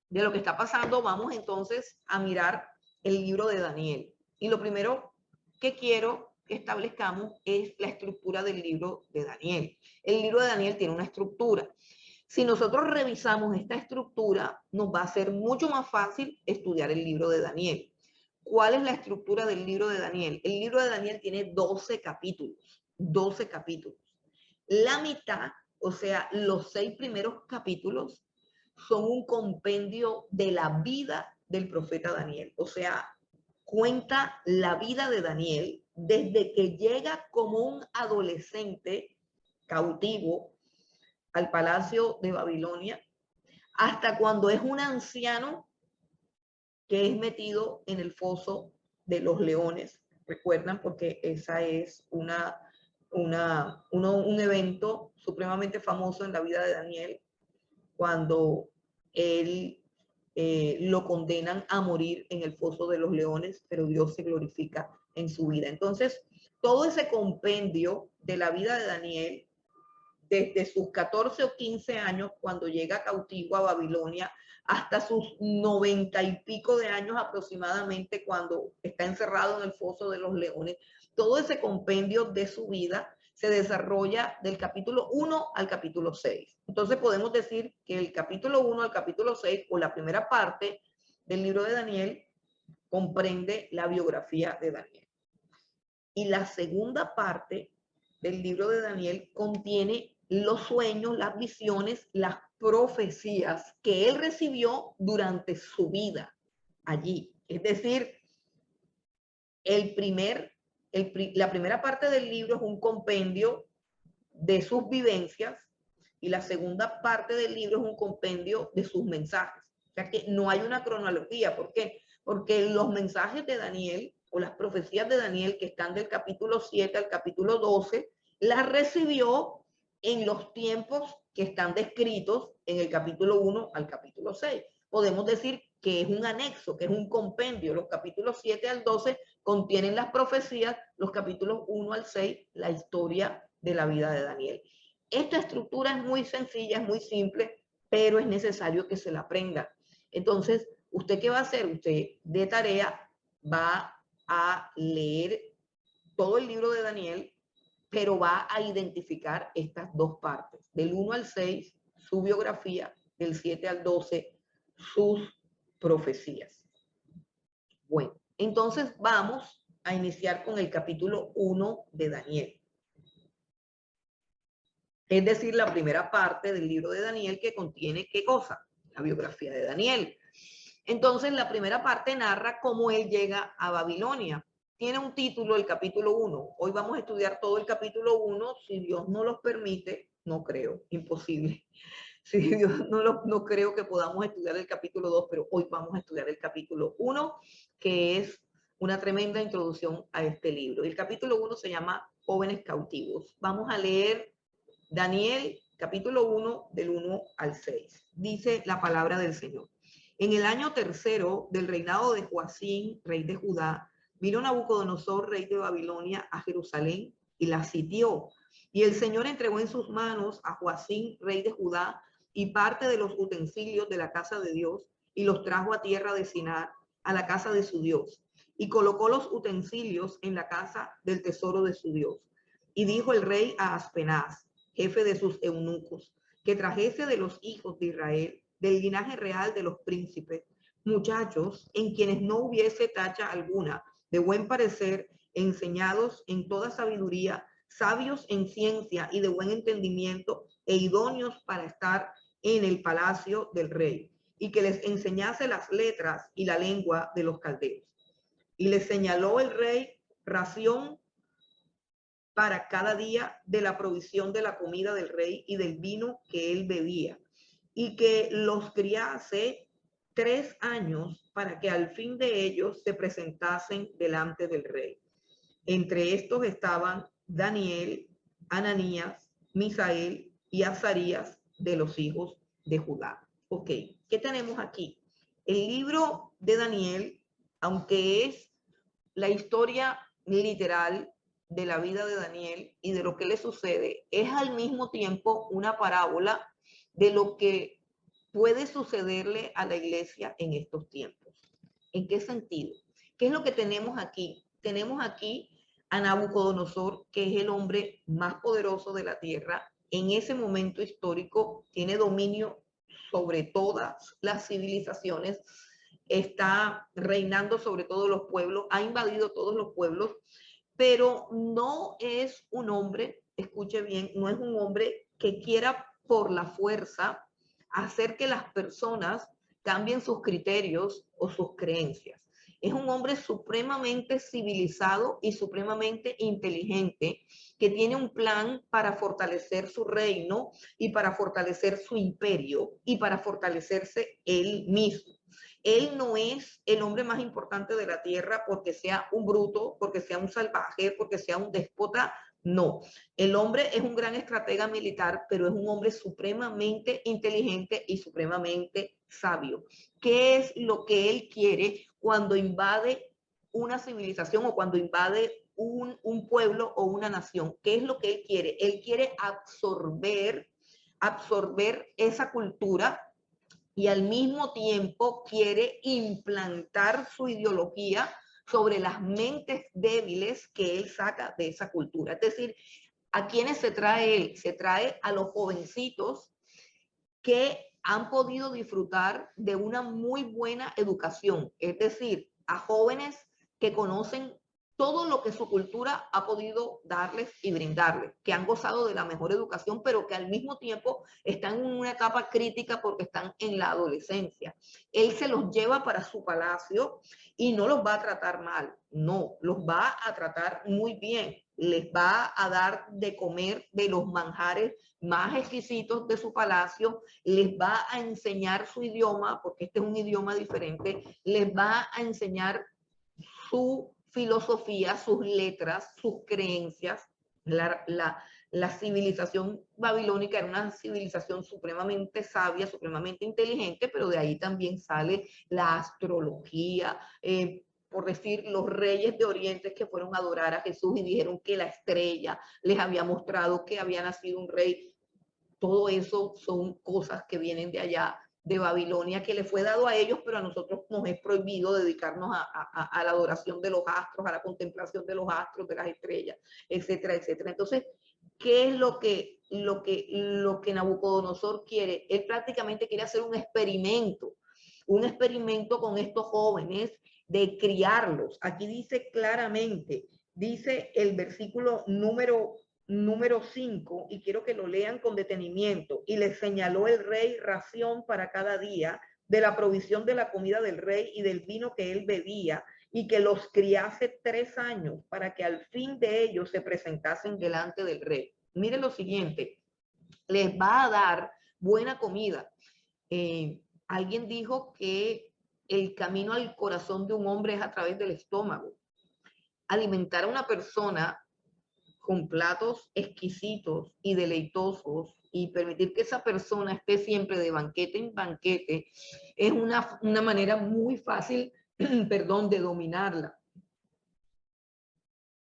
de lo que está pasando. Vamos entonces a mirar el libro de Daniel. Y lo primero que quiero que establezcamos es la estructura del libro de Daniel. El libro de Daniel tiene una estructura. Si nosotros revisamos esta estructura, nos va a ser mucho más fácil estudiar el libro de Daniel. ¿Cuál es la estructura del libro de Daniel? El libro de Daniel tiene 12 capítulos. 12 capítulos. La mitad, o sea, los 6 primeros capítulos, son un compendio de la vida del profeta Daniel. O sea, cuenta la vida de Daniel desde que llega como un adolescente cautivo al palacio de Babilonia hasta cuando es un anciano que es metido en el foso de los leones. Recuerdan, porque esa es un evento supremamente famoso en la vida de Daniel, cuando él lo condenan a morir en el foso de los leones, pero Dios se glorifica en su vida. Entonces, todo ese compendio de la vida de Daniel, desde sus 14 o 15 años, cuando llega cautivo a Babilonia, hasta sus 90 y pico de años aproximadamente, cuando está encerrado en el foso de los leones, todo ese compendio de su vida se desarrolla del capítulo 1 al capítulo 6. Entonces podemos decir que el capítulo 1 al capítulo 6, o la primera parte del libro de Daniel, comprende la biografía de Daniel. Y la segunda parte del libro de Daniel contiene los sueños, las visiones, las profecías que él recibió durante su vida allí. Es decir, la primera parte del libro es un compendio de sus vivencias y la segunda parte del libro es un compendio de sus mensajes. O sea que no hay una cronología. ¿Por qué? Porque los mensajes de Daniel o las profecías de Daniel que están del capítulo 7 al capítulo 12, las recibió en los tiempos que están descritos en el capítulo 1 al capítulo 6. Podemos decir que es un anexo, que es un compendio. Los capítulos 7 al 12 contienen las profecías, los capítulos 1 al 6, la historia de la vida de Daniel. Esta estructura es muy sencilla, es muy simple, pero es necesario que se la aprenda. Entonces, ¿usted qué va a hacer? Usted de tarea va a leer todo el libro de Daniel, pero va a identificar estas dos partes, del 1 al 6, su biografía, del 7 al 12, sus profecías. Bueno, entonces vamos a iniciar con el capítulo 1 de Daniel. Es decir, la primera parte del libro de Daniel, que contiene ¿qué cosa? La biografía de Daniel. Entonces, la primera parte narra cómo él llega a Babilonia. Tiene un título, el capítulo 1. Hoy vamos a estudiar todo el capítulo 1, si Dios no los permite, no creo, imposible. Si Dios no creo que podamos estudiar el capítulo 2, pero hoy vamos a estudiar el capítulo 1, que es una tremenda introducción a este libro. El capítulo 1 se llama Jóvenes Cautivos. Vamos a leer Daniel, capítulo 1, del 1 al 6. Dice la palabra del Señor. En el año tercero del reinado de Joacín, rey de Judá, vino Nabucodonosor, rey de Babilonia, a Jerusalén y la sitió. Y el Señor entregó en sus manos a Joacín, rey de Judá, y parte de los utensilios de la casa de Dios, y los trajo a tierra de Sinar, a la casa de su Dios. Y colocó los utensilios en la casa del tesoro de su Dios. Y dijo el rey a Aspenaz, jefe de sus eunucos, que trajese de los hijos de Israel, del linaje real de los príncipes, muchachos en quienes no hubiese tacha alguna, de buen parecer, enseñados en toda sabiduría, sabios en ciencia y de buen entendimiento, e idóneos para estar en el palacio del rey, y que les enseñase las letras y la lengua de los caldeos. Y les señaló el rey ración para cada día de la provisión de la comida del rey y del vino que él bebía, y que los criase 3 años para que al fin de ellos se presentasen delante del rey. Entre estos estaban Daniel, Ananías, Misael y Azarías, de los hijos de Judá. Ok, ¿qué tenemos aquí? El libro de Daniel, aunque es la historia literal de la vida de Daniel y de lo que le sucede, es al mismo tiempo una parábola de lo que puede sucederle a la iglesia en estos tiempos. ¿En qué sentido? ¿Qué es lo que tenemos aquí? Tenemos aquí a Nabucodonosor, que es el hombre más poderoso de la tierra. En ese momento histórico tiene dominio sobre todas las civilizaciones, está reinando sobre todos los pueblos, ha invadido todos los pueblos, pero no es un hombre, escuche bien, no es un hombre que quiera por la fuerza hacer que las personas cambien sus criterios o sus creencias. Es un hombre supremamente civilizado y supremamente inteligente que tiene un plan para fortalecer su reino y para fortalecer su imperio y para fortalecerse él mismo. Él no es el hombre más importante de la tierra porque sea un bruto, porque sea un salvaje, porque sea un déspota. No, el hombre es un gran estratega militar, pero es un hombre supremamente inteligente y supremamente sabio. ¿Qué es lo que él quiere cuando invade una civilización o cuando invade un pueblo o una nación? ¿Qué es lo que él quiere? Él quiere absorber esa cultura y al mismo tiempo quiere implantar su ideología sobre las mentes débiles que él saca de esa cultura. Es decir, ¿a quiénes se trae él? Se trae a los jovencitos que han podido disfrutar de una muy buena educación, es decir, a jóvenes que conocen todo lo que su cultura ha podido darles y brindarles, que han gozado de la mejor educación, pero que al mismo tiempo están en una etapa crítica porque están en la adolescencia. Él se los lleva para su palacio y no los va a tratar mal, no, los va a tratar muy bien, les va a dar de comer de los manjares más exquisitos de su palacio, les va a enseñar su idioma, porque este es un idioma diferente, les va a enseñar su filosofía, sus letras, sus creencias. La civilización babilónica era una civilización supremamente sabia, supremamente inteligente, pero de ahí también sale la astrología, por decir, los reyes de Oriente que fueron a adorar a Jesús y dijeron que la estrella les había mostrado que había nacido un rey. Todo eso son cosas que vienen de allá, de Babilonia, que le fue dado a ellos, pero a nosotros nos es prohibido dedicarnos a la adoración de los astros, a la contemplación de los astros, de las estrellas, etcétera, etcétera. Entonces, ¿qué es lo que Nabucodonosor quiere? Él prácticamente quiere hacer un experimento con estos jóvenes de criarlos. Aquí dice claramente, dice el versículo número 5, y quiero que lo lean con detenimiento. Y le señaló el rey ración para cada día de la provisión de la comida del rey y del vino que él bebía, y que los criase 3 años para que al fin de ellos se presentasen delante del rey. Miren lo siguiente, les va a dar buena comida. Alguien dijo que el camino al corazón de un hombre es a través del estómago. Alimentar a una persona con platos exquisitos y deleitosos y permitir que esa persona esté siempre de banquete en banquete es una manera muy fácil, perdón, de dominarla.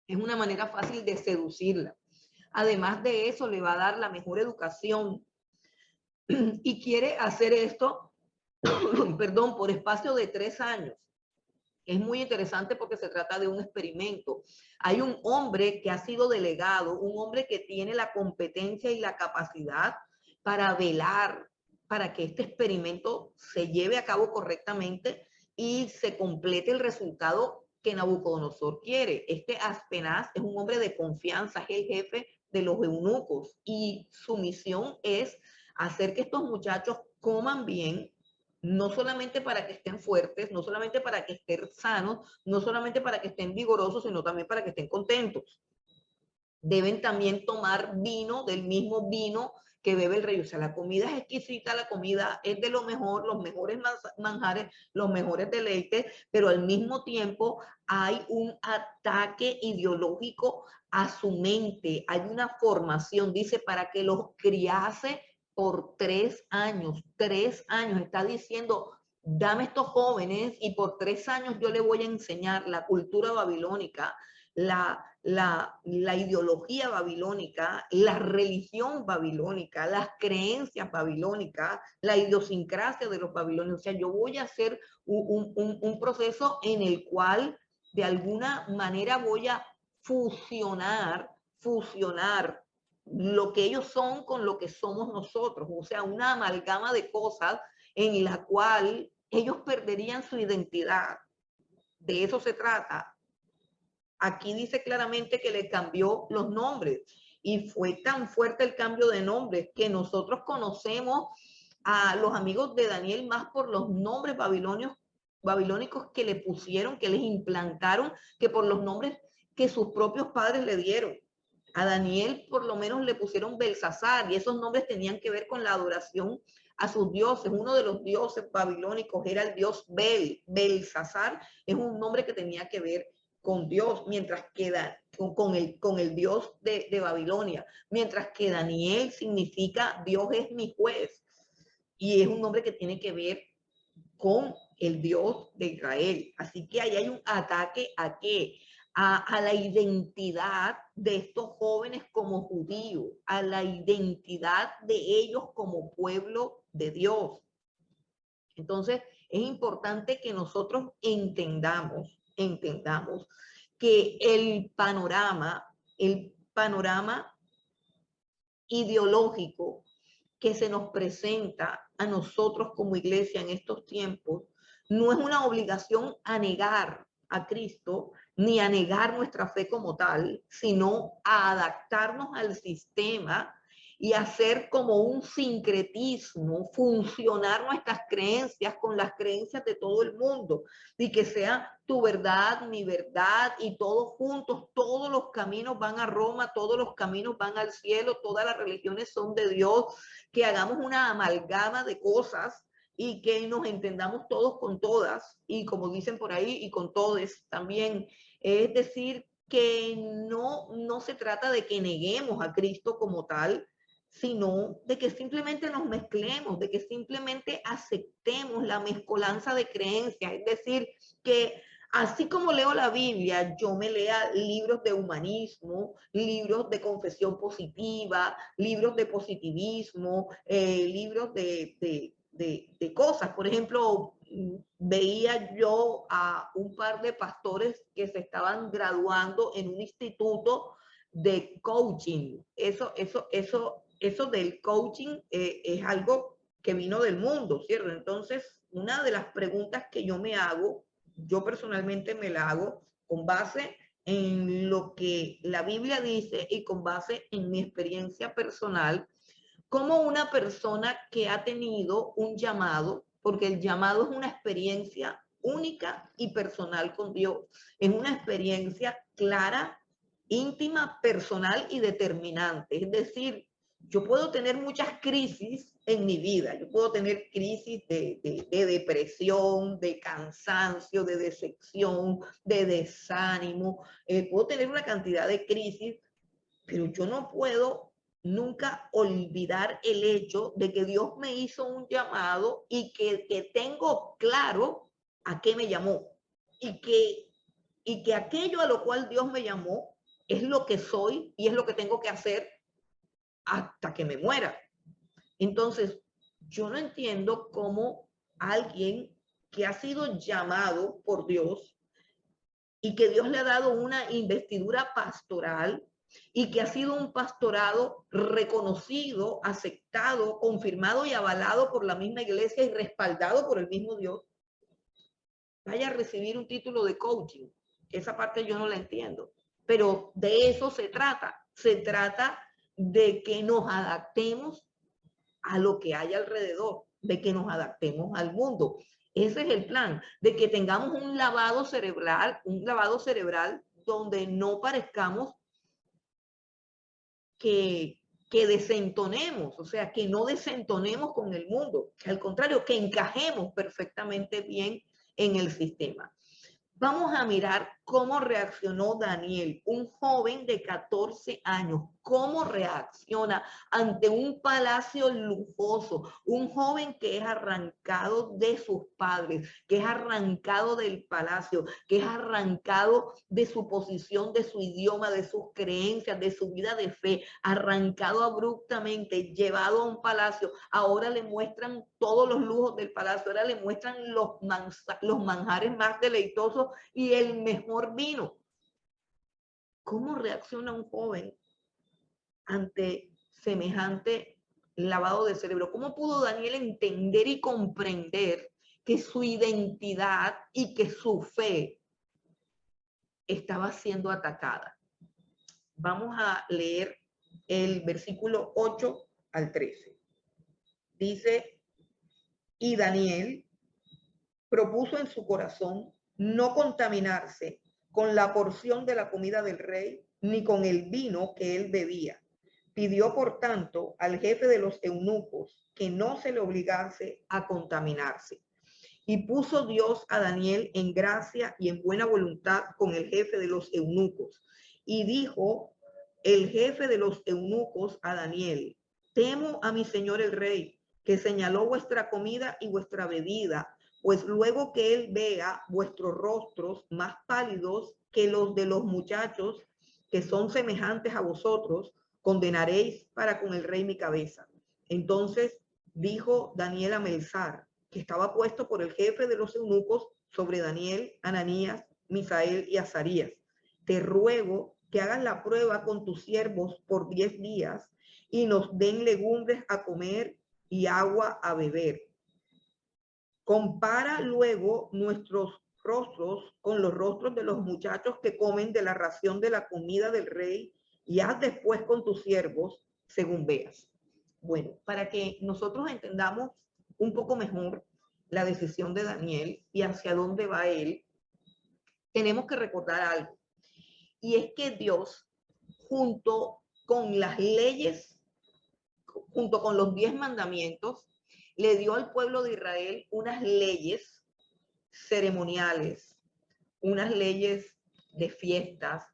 Es una manera fácil de seducirla. Además de eso, le va a dar la mejor educación y quiere hacer esto, perdón, por espacio de 3 años. Es muy interesante porque se trata de un experimento. Hay un hombre que ha sido delegado, un hombre que tiene la competencia y la capacidad para velar para que este experimento se lleve a cabo correctamente y se complete el resultado que Nabucodonosor quiere. Este Aspenaz es un hombre de confianza, es el jefe de los eunucos y su misión es hacer que estos muchachos coman bien, no solamente para que estén fuertes, no solamente para que estén sanos, no solamente para que estén vigorosos, sino también para que estén contentos. Deben también tomar vino, del mismo vino que bebe el rey. O sea, la comida es exquisita, la comida es de lo mejor, los mejores manjares, los mejores deleites, pero al mismo tiempo hay un ataque ideológico a su mente, hay una formación, dice, para que los criase por 3 años, 3 años, está diciendo, dame estos jóvenes y por 3 años yo le voy a enseñar la cultura babilónica, la ideología babilónica, la religión babilónica, las creencias babilónicas, la idiosincrasia de los babilonios. O sea, yo voy a hacer un proceso en el cual de alguna manera voy a fusionar lo que ellos son con lo que somos nosotros. O sea, una amalgama de cosas en la cual ellos perderían su identidad. De eso se trata. Aquí dice claramente que le cambió los nombres y fue tan fuerte el cambio de nombres que nosotros conocemos a los amigos de Daniel más por los nombres babilónicos que le pusieron, que les implantaron, que por los nombres que sus propios padres le dieron. A Daniel por lo menos le pusieron Belsasar y esos nombres tenían que ver con la adoración a sus dioses. Uno de los dioses babilónicos era el dios Belsasar, es un nombre que tenía que ver con Dios, mientras que con el Dios de Babilonia, mientras que Daniel significa Dios es mi juez y es un nombre que tiene que ver con el Dios de Israel. Así que ahí hay un ataque a qué? A la identidad de estos jóvenes como judíos, a la identidad de ellos como pueblo de Dios. Entonces, es importante que nosotros entendamos que el panorama ideológico que se nos presenta a nosotros como iglesia en estos tiempos no es una obligación a negar a Cristo ni a negar nuestra fe como tal, sino a adaptarnos al sistema y hacer como un sincretismo, funcionar nuestras creencias con las creencias de todo el mundo y que sea tu verdad, mi verdad y todos juntos, todos los caminos van a Roma, todos los caminos van al cielo, todas las religiones son de Dios, que hagamos una amalgama de cosas y que nos entendamos todos con todas y como dicen por ahí y con todes también. Es decir, que no se trata de que neguemos a Cristo como tal, sino de que simplemente nos mezclemos, de que simplemente aceptemos la mezcolanza de creencias, es decir, que así como leo la Biblia, yo me lea libros de humanismo, libros de confesión positiva, libros de positivismo, libros de cosas. Por ejemplo, veía yo a un par de pastores que se estaban graduando en un instituto de coaching. Eso del coaching es algo que vino del mundo, ¿cierto? Entonces, una de las preguntas que yo me hago, yo personalmente me la hago con base en lo que la Biblia dice y con base en mi experiencia personal, como una persona que ha tenido un llamado, porque el llamado es una experiencia única y personal con Dios, es una experiencia clara, íntima, personal y determinante. Es decir, yo puedo tener muchas crisis en mi vida, yo puedo tener crisis de depresión, de cansancio, de decepción, de desánimo, puedo tener una cantidad de crisis, pero yo no puedo nunca olvidar el hecho de que Dios me hizo un llamado y que tengo claro a qué me llamó y que aquello a lo cual Dios me llamó es lo que soy y es lo que tengo que hacer hasta que me muera. Entonces, yo no entiendo cómo alguien que ha sido llamado por Dios y que Dios le ha dado una investidura pastoral y que ha sido un pastorado reconocido, aceptado, confirmado y avalado por la misma iglesia y respaldado por el mismo Dios, vaya a recibir un título de coaching. Esa parte yo no la entiendo, pero de eso se trata de que nos adaptemos a lo que hay alrededor, de que nos adaptemos al mundo. Ese es el plan, de que tengamos un lavado cerebral donde no parezcamos que desentonemos, o sea, que no desentonemos con el mundo, que al contrario, que encajemos perfectamente bien en el sistema. Vamos a mirar cómo reaccionó Daniel, un joven de 14 años, cómo reacciona ante un palacio lujoso, un joven que es arrancado de sus padres, que es arrancado del palacio, que es arrancado de su posición, de su idioma, de sus creencias, de su vida de fe, arrancado abruptamente, llevado a un palacio. Ahora le muestran todos los lujos del palacio, ahora le muestran los manjares más deleitosos y el mejor vino. ¿Cómo reacciona un joven ante semejante lavado de cerebro? ¿Cómo pudo Daniel entender y comprender que su identidad y que su fe estaba siendo atacada. Vamos a leer el versículo 8 al 13. Dice, y Daniel propuso en su corazón no contaminarse con la porción de la comida del rey, ni con el vino que él bebía. Pidió, por tanto, al jefe de los eunucos que no se le obligase a contaminarse. Y puso Dios a Daniel en gracia y en buena voluntad con el jefe de los eunucos. Y dijo el jefe de los eunucos a Daniel, temo a mi señor el rey, que señaló vuestra comida y vuestra bebida, pues luego que él vea vuestros rostros más pálidos que los de los muchachos que son semejantes a vosotros, condenaréis para con el rey mi cabeza. Entonces dijo Daniel a Melzar, que estaba puesto por el jefe de los eunucos sobre Daniel, Ananías, Misael y Azarías, te ruego que hagas la prueba con tus siervos por 10 días y nos den legumbres a comer y agua a beber. Compara luego nuestros rostros con los rostros de los muchachos que comen de la ración de la comida del rey y haz después con tus siervos según veas. Bueno, para que nosotros entendamos un poco mejor la decisión de Daniel y hacia dónde va él, tenemos que recordar algo. Y es que Dios, junto con las leyes, junto con los 10 mandamientos, le dio al pueblo de Israel unas leyes ceremoniales, unas leyes de fiestas.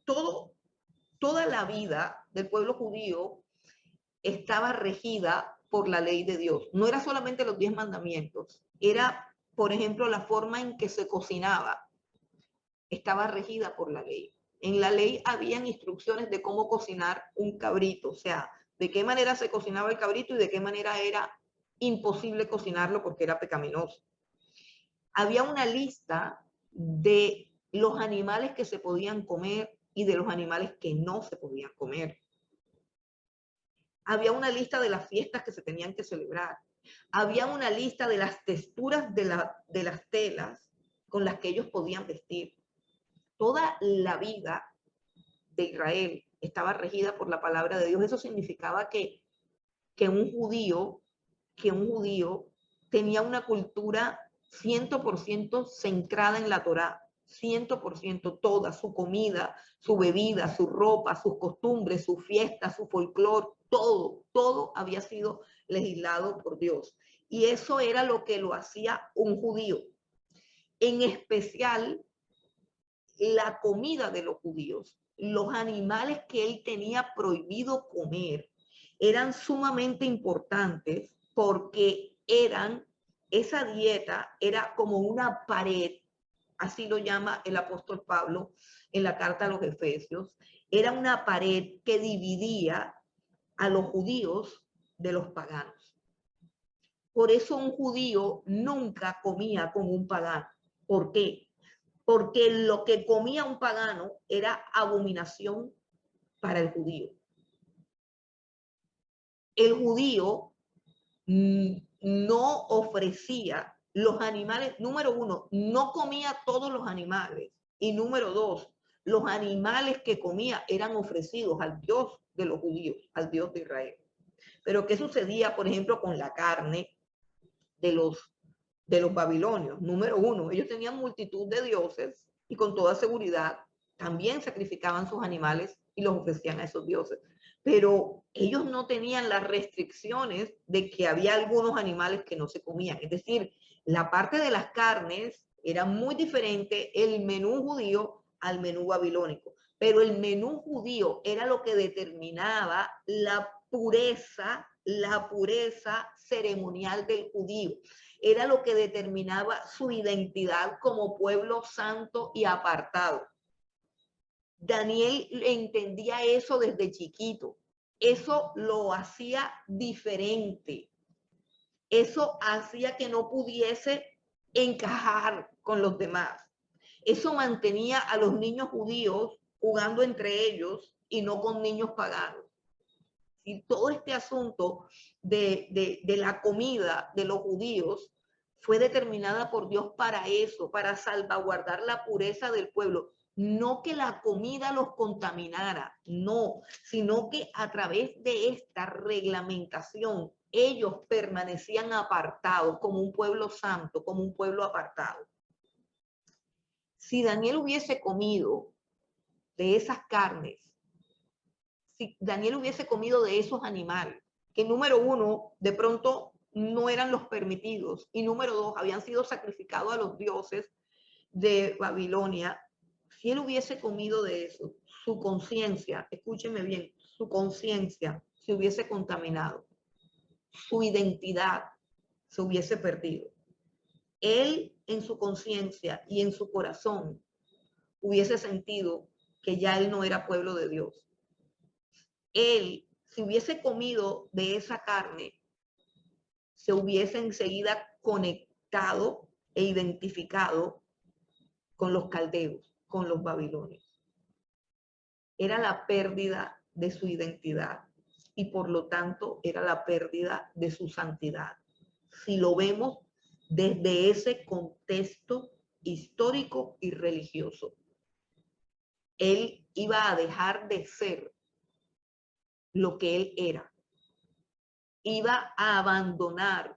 Toda la vida del pueblo judío estaba regida por la ley de Dios. No era solamente los 10 mandamientos, era, por ejemplo, la forma en que se cocinaba, estaba regida por la ley. En la ley habían instrucciones de cómo cocinar un cabrito, o sea, de qué manera se cocinaba el cabrito y de qué manera era imposible cocinarlo porque era pecaminoso. Había una lista de los animales que se podían comer y de los animales que no se podían comer. Había una lista de las fiestas que se tenían que celebrar. Había una lista de las texturas de las telas con las que ellos podían vestir. Toda la vida de Israel estaba regida por la palabra de Dios. Eso significaba que un judío tenía una cultura 100% centrada en la Torá, 100% toda, su comida, su bebida, su ropa, sus costumbres, su fiesta, su folclore, todo había sido legislado por Dios. Y eso era lo que lo hacía un judío. En especial, la comida de los judíos, los animales que él tenía prohibido comer, eran sumamente importantes porque esa dieta era como una pared, así lo llama el apóstol Pablo en la carta a los Efesios, era una pared que dividía a los judíos de los paganos. Por eso un judío nunca comía con un pagano. ¿Por qué? Porque lo que comía un pagano era abominación para el judío. El judío no ofrecía los animales, número uno, no comía todos los animales, y número dos, los animales que comía eran ofrecidos al Dios de los judíos, al Dios de Israel. Pero ¿qué sucedía, por ejemplo, con la carne de los babilonios? Número uno, ellos tenían multitud de dioses y con toda seguridad también sacrificaban sus animales y los ofrecían a esos dioses. Pero ellos no tenían las restricciones de que había algunos animales que no se comían. Es decir, la parte de las carnes era muy diferente el menú judío al menú babilónico. Pero el menú judío era lo que determinaba la pureza ceremonial del judío. Era lo que determinaba su identidad como pueblo santo y apartado. Daniel entendía eso desde chiquito. Eso lo hacía diferente. Eso hacía que no pudiese encajar con los demás. Eso mantenía a los niños judíos jugando entre ellos y no con niños paganos. Y todo este asunto de la comida de los judíos fue determinada por Dios para eso, para salvaguardar la pureza del pueblo. No que la comida los contaminara, no, sino que a través de esta reglamentación ellos permanecían apartados como un pueblo santo, como un pueblo apartado. Si Daniel hubiese comido de esas carnes, si Daniel hubiese comido de esos animales, que número uno, de pronto no eran los permitidos, y número dos, habían sido sacrificados a los dioses de Babilonia, si él hubiese comido de eso, su conciencia, escúcheme bien, su conciencia se hubiese contaminado, su identidad se hubiese perdido. Él en su conciencia y en su corazón hubiese sentido que ya él no era pueblo de Dios. Él, si hubiese comido de esa carne, se hubiese enseguida conectado e identificado con los caldeos, con los babilonios. Era la pérdida de su identidad y por lo tanto era la pérdida de su santidad. Si lo vemos desde ese contexto histórico y religioso, él iba a dejar de ser lo que él era. Iba a abandonar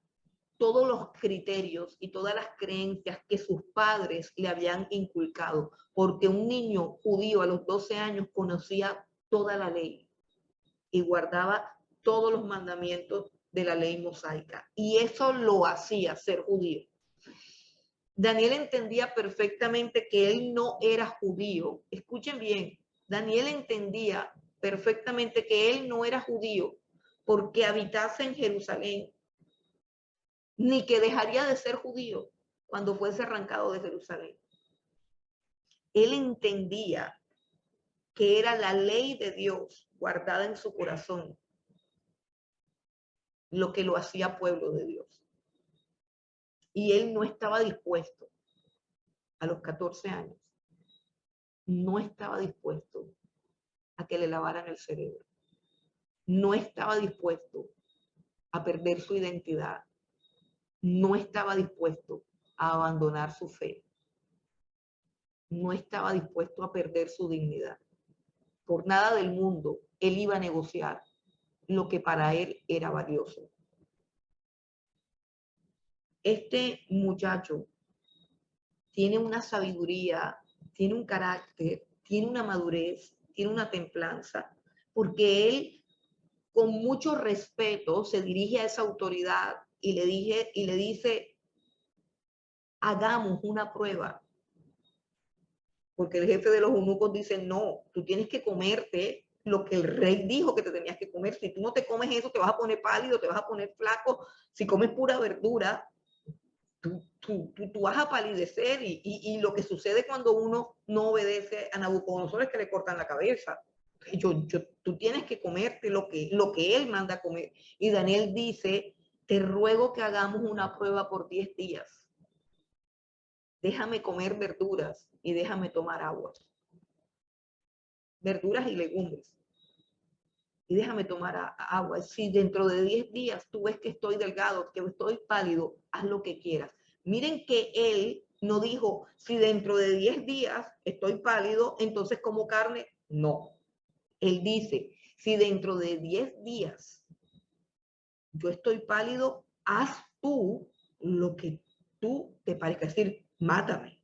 todos los criterios y todas las creencias que sus padres le habían inculcado, porque un niño judío a los 12 años conocía toda la ley y guardaba todos los mandamientos de la ley mosaica, y eso lo hacía ser judío. Daniel entendía perfectamente que él no era judío. Escuchen bien, Daniel entendía perfectamente que él no era judío porque habitase en Jerusalén, ni que dejaría de ser judío cuando fuese arrancado de Jerusalén. Él entendía que era la ley de Dios guardada en su corazón lo que lo hacía pueblo de Dios. Y él no estaba dispuesto, a los 14 años, no estaba dispuesto a que le lavaran el cerebro. No estaba dispuesto a perder su identidad. No estaba dispuesto a abandonar su fe. No estaba dispuesto a perder su dignidad. Por nada del mundo, él iba a negociar lo que para él era valioso. Este muchacho tiene una sabiduría, tiene un carácter, tiene una madurez, tiene una templanza, porque él con mucho respeto se dirige a esa autoridad y le dice, hagamos una prueba. Porque el jefe de los eunucos dice, no, tú tienes que comerte lo que el rey dijo que te tenías que comer. Si tú no te comes eso, te vas a poner pálido, te vas a poner flaco. Si comes pura verdura, tú vas a palidecer y lo que sucede cuando uno no obedece a Nabucodonosor es que le cortan la cabeza. Tú tienes que comerte lo que él manda a comer. Y Daniel dice, te ruego que hagamos una prueba por 10 días. Déjame comer verduras y déjame tomar agua. Verduras y legumbres. Y déjame tomar agua. Si dentro de 10 días tú ves que estoy delgado, que estoy pálido, haz lo que quieras. Miren que él no dijo, si dentro de 10 días estoy pálido, entonces como carne. No. Él dice, si dentro de 10 días yo estoy pálido, haz tú lo que tú te parezca. Es decir, mátame.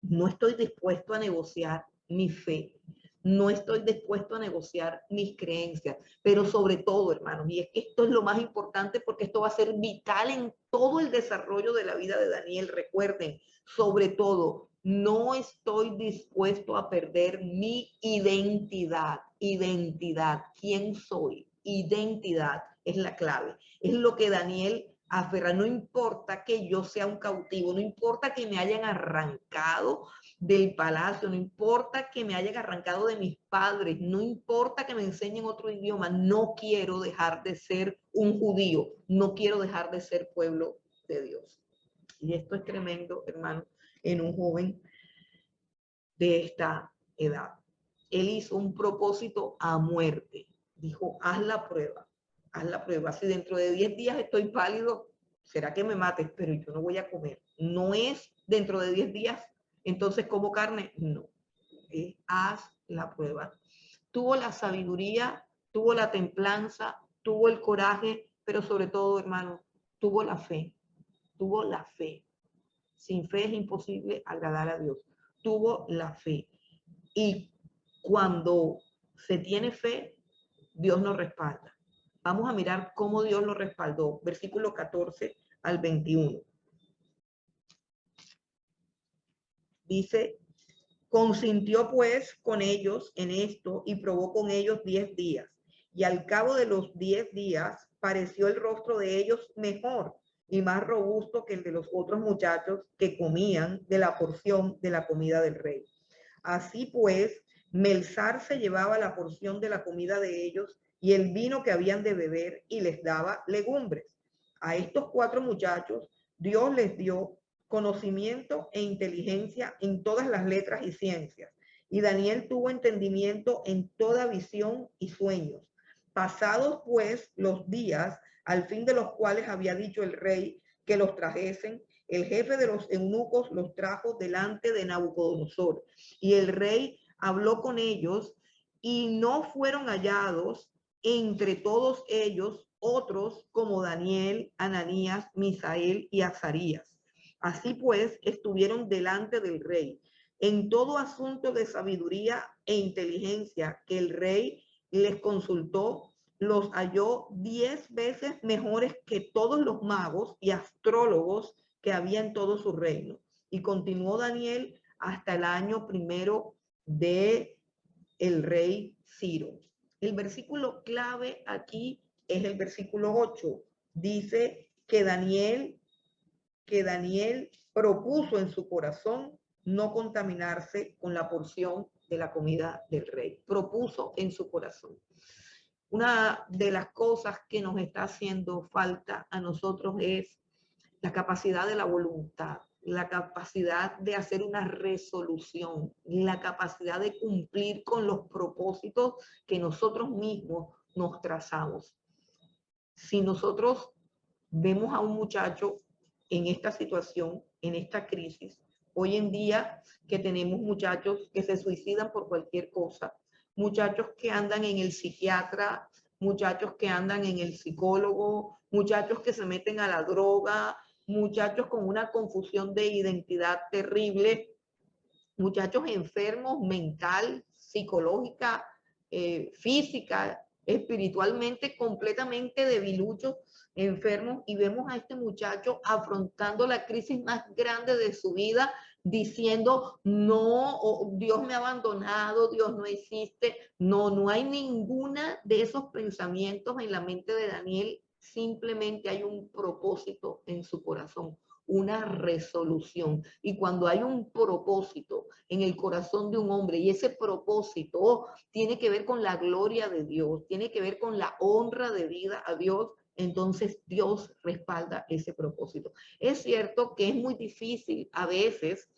No estoy dispuesto a negociar mi fe. No estoy dispuesto a negociar mis creencias, pero sobre todo, hermanos, y es que esto es lo más importante porque esto va a ser vital en todo el desarrollo de la vida de Daniel. Recuerden, sobre todo, no estoy dispuesto a perder mi identidad. Identidad, ¿quién soy? Identidad es la clave. Es lo que Daniel aferra. No importa que yo sea un cautivo, no importa que me hayan arrancado del palacio, no importa que me hayan arrancado de mis padres, no importa que me enseñen otro idioma, no quiero dejar de ser un judío, no quiero dejar de ser pueblo de Dios. Y esto es tremendo, hermano, en un joven de esta edad. Él hizo un propósito a muerte. Dijo, haz la prueba, haz la prueba. Si dentro de 10 días estoy pálido, será que me mates, pero yo no voy a comer. No es dentro de 10 días Entonces, ¿como carne? No. Haz la prueba. Tuvo la sabiduría, tuvo la templanza, tuvo el coraje, pero sobre todo, hermano, tuvo la fe. Tuvo la fe. Sin fe es imposible agradar a Dios. Tuvo la fe. Y cuando se tiene fe, Dios nos respalda. Vamos a mirar cómo Dios lo respaldó. Versículo 14 al 21. Dice, consintió pues con ellos en esto y probó con ellos 10 días. Y al cabo de los 10 días pareció el rostro de ellos mejor y más robusto que el de los otros muchachos que comían de la porción de la comida del rey. Así pues, Melzar se llevaba la porción de la comida de ellos y el vino que habían de beber y les daba legumbres. A estos 4 muchachos Dios les dio conocimiento e inteligencia en todas las letras y ciencias. Y Daniel tuvo entendimiento en toda visión y sueños. Pasados pues los días, al fin de los cuales había dicho el rey que los trajesen, el jefe de los eunucos los trajo delante de Nabucodonosor. Y el rey habló con ellos y no fueron hallados entre todos ellos otros como Daniel, Ananías, Misael y Azarías. Así pues, estuvieron delante del rey. En todo asunto de sabiduría e inteligencia que el rey les consultó, los halló 10 veces mejores que todos los magos y astrólogos que había en todo su reino. Y continuó Daniel hasta el año primero de el rey Ciro. El versículo clave aquí es el versículo 8. Dice que Daniel propuso en su corazón no contaminarse con la porción de la comida del rey. Propuso en su corazón. Una de las cosas que nos está haciendo falta a nosotros es la capacidad de la voluntad, la capacidad de hacer una resolución, la capacidad de cumplir con los propósitos que nosotros mismos nos trazamos. Si nosotros vemos a un muchacho en esta situación, en esta crisis, hoy en día que tenemos muchachos que se suicidan por cualquier cosa, muchachos que andan en el psiquiatra, muchachos que andan en el psicólogo, muchachos que se meten a la droga, muchachos con una confusión de identidad terrible, muchachos enfermos mental, psicológica, física, espiritualmente completamente debiluchos, enfermos, y vemos a este muchacho afrontando la crisis más grande de su vida, diciendo, no, oh, Dios me ha abandonado, Dios no existe. No, no hay ninguna de esos pensamientos en la mente de Daniel, simplemente hay un propósito en su corazón, una resolución. Y cuando hay un propósito en el corazón de un hombre y ese propósito tiene que ver con la gloria de Dios, tiene que ver con la honra de vida a Dios, entonces Dios respalda ese propósito. Es cierto que es muy difícil a veces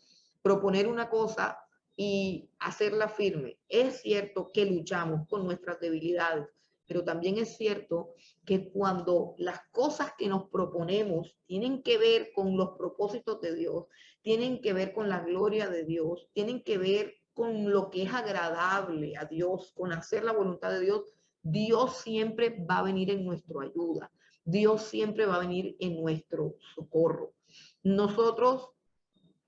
proponer una cosa y hacerla firme. Es cierto que luchamos con nuestras debilidades, pero también es cierto que cuando las cosas que nos proponemos tienen que ver con los propósitos de Dios, tienen que ver con la gloria de Dios, tienen que ver con lo que es agradable a Dios, con hacer la voluntad de Dios, Dios siempre va a venir en nuestra ayuda. Dios siempre va a venir en nuestro socorro. Nosotros,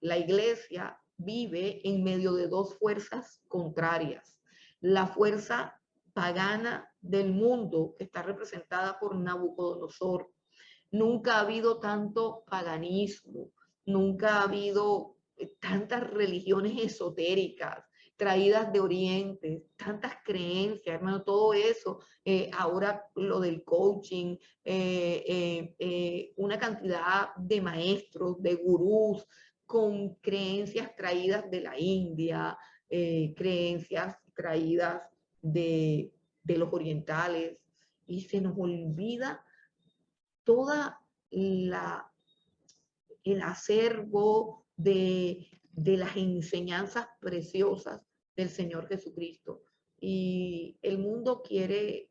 la iglesia, vive en medio de 2 fuerzas contrarias. La fuerza pagana del mundo, que está representada por Nabucodonosor. Nunca ha habido tanto paganismo, nunca ha habido tantas religiones esotéricas traídas de Oriente, tantas creencias, hermano, todo eso, ahora lo del coaching, una cantidad de maestros, de gurús, con creencias traídas de la India, creencias traídas de los orientales, y se nos olvida toda el acervo de las enseñanzas preciosas del Señor Jesucristo. Y el mundo quiere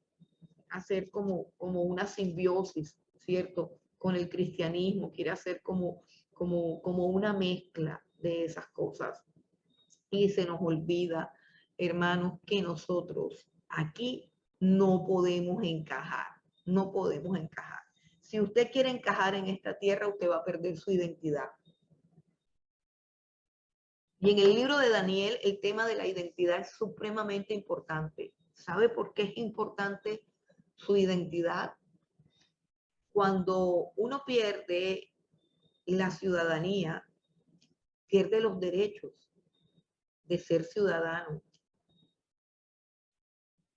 hacer como una simbiosis, ¿cierto? Con el cristianismo, quiere hacer como una mezcla. de esas cosas. Y se nos olvida, hermanos, que nosotros aquí no podemos encajar, no podemos encajar. Si usted quiere encajar en esta tierra, usted va a perder su identidad. Y en el libro de Daniel, el tema de la identidad es supremamente importante. ¿Sabe por qué es importante su identidad? Cuando uno pierde la ciudadanía, pierde los derechos de ser ciudadano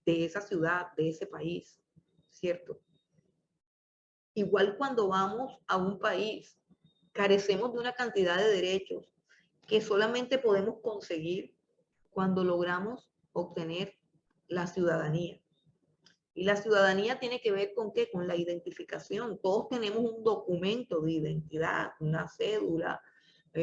de esa ciudad, de ese país, ¿cierto? Igual cuando vamos a un país, carecemos de una cantidad de derechos que solamente podemos conseguir cuando logramos obtener la ciudadanía. Y la ciudadanía tiene que ver con qué, con la identificación. Todos tenemos un documento de identidad, una cédula,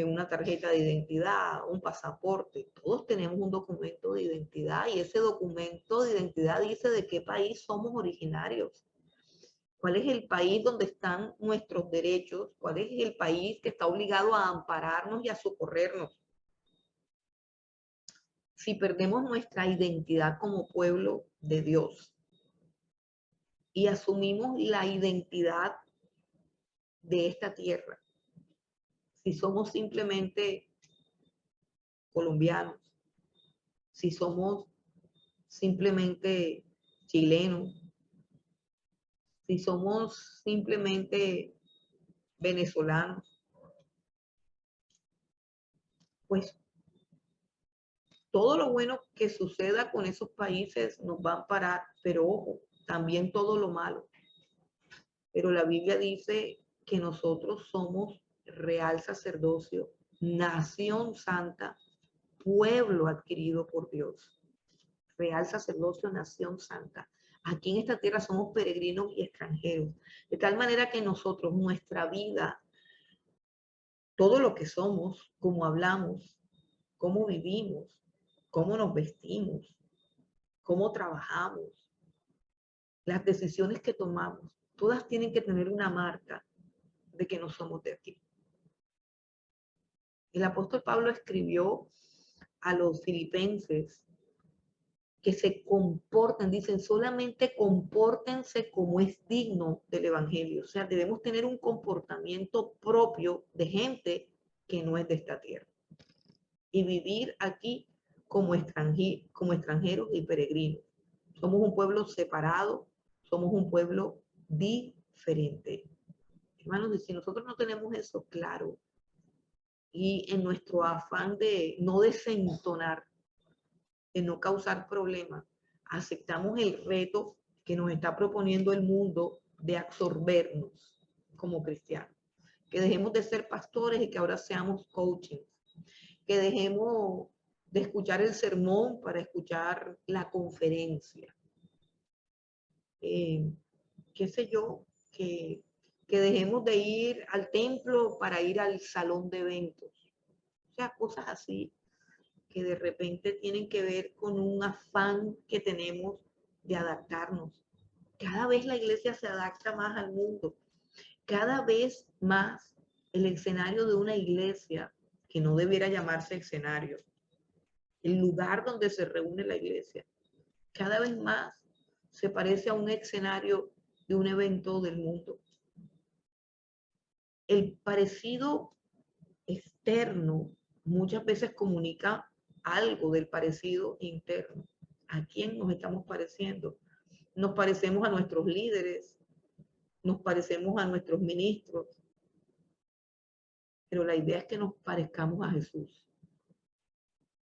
una tarjeta de identidad, un pasaporte. Todos tenemos un documento de identidad y ese documento de identidad dice de qué país somos originarios. ¿Cuál es el país donde están nuestros derechos? ¿Cuál es el país que está obligado a ampararnos y a socorrernos? Si perdemos nuestra identidad como pueblo de Dios y asumimos la identidad de esta tierra, si somos simplemente colombianos, si somos simplemente chilenos, si somos simplemente venezolanos, pues todo lo bueno que suceda con esos países nos va a amparar, pero ojo, también todo lo malo. Pero la Biblia dice que nosotros somos real sacerdocio, nación santa, pueblo adquirido por Dios. Real sacerdocio, nación santa. Aquí en esta tierra somos peregrinos y extranjeros. De tal manera que nosotros, nuestra vida, todo lo que somos, cómo hablamos, cómo vivimos, cómo nos vestimos, cómo trabajamos, las decisiones que tomamos, todas tienen que tener una marca de que no somos de aquí. El apóstol Pablo escribió a los filipenses que se comporten, dicen, solamente compórtense como es digno del evangelio. O sea, debemos tener un comportamiento propio de gente que no es de esta tierra. Y vivir aquí como extranjeros y peregrinos. Somos un pueblo separado, somos un pueblo diferente. Hermanos, y si nosotros no tenemos eso claro, y en nuestro afán de no desentonar, de no causar problemas, aceptamos el reto que nos está proponiendo el mundo de absorbernos como cristianos. Que dejemos de ser pastores y que ahora seamos coaching. Que dejemos de escuchar el sermón para escuchar la conferencia. Qué sé yo, que dejemos de ir al templo para ir al salón de eventos. O sea, cosas así que de repente tienen que ver con un afán que tenemos de adaptarnos. Cada vez la iglesia se adapta más al mundo. Cada vez más el escenario de una iglesia, que no debiera llamarse escenario, el lugar donde se reúne la iglesia, cada vez más se parece a un escenario de un evento del mundo. El parecido externo muchas veces comunica algo del parecido interno. ¿A quién nos estamos pareciendo? Nos parecemos a nuestros líderes, nos parecemos a nuestros ministros, pero la idea es que nos parezcamos a Jesús.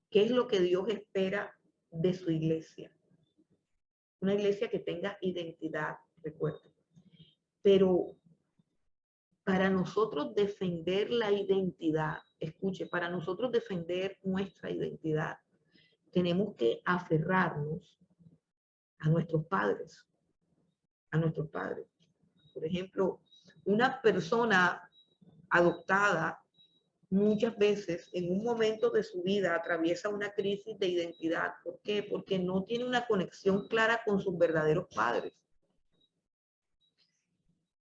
¿Qué es lo que Dios espera de su iglesia? Una iglesia que tenga identidad, recuerden. Pero para nosotros defender la identidad, escuche, para nosotros defender nuestra identidad, tenemos que aferrarnos a nuestros padres, a nuestros padres. Por ejemplo, una persona adoptada muchas veces en un momento de su vida atraviesa una crisis de identidad. ¿Por qué? Porque no tiene una conexión clara con sus verdaderos padres.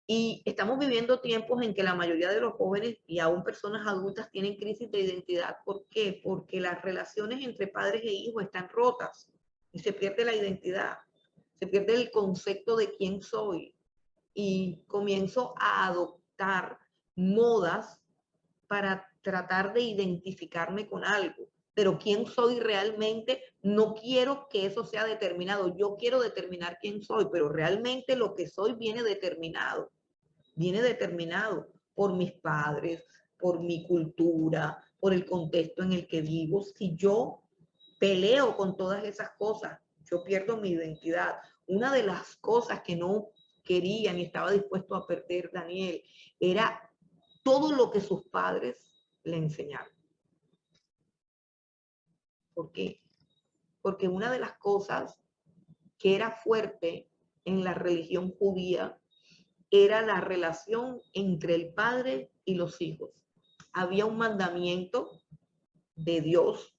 Y estamos viviendo tiempos en que la mayoría de los jóvenes y aún personas adultas tienen crisis de identidad. ¿Por qué? Porque las relaciones entre padres e hijos están rotas y se pierde la identidad, se pierde el concepto de quién soy y comienzo a adoptar modas para tratar de identificarme con algo. Pero quién soy realmente, no quiero que eso sea determinado. Yo quiero determinar quién soy, pero realmente lo que soy viene determinado por mis padres, por mi cultura, por el contexto en el que vivo. Si yo peleo con todas esas cosas, yo pierdo mi identidad. Una de las cosas que no quería ni estaba dispuesto a perder Daniel era todo lo que sus padres le enseñaron. ¿Por qué? Porque una de las cosas que era fuerte en la religión judía era la relación entre el padre y los hijos. Había un mandamiento de Dios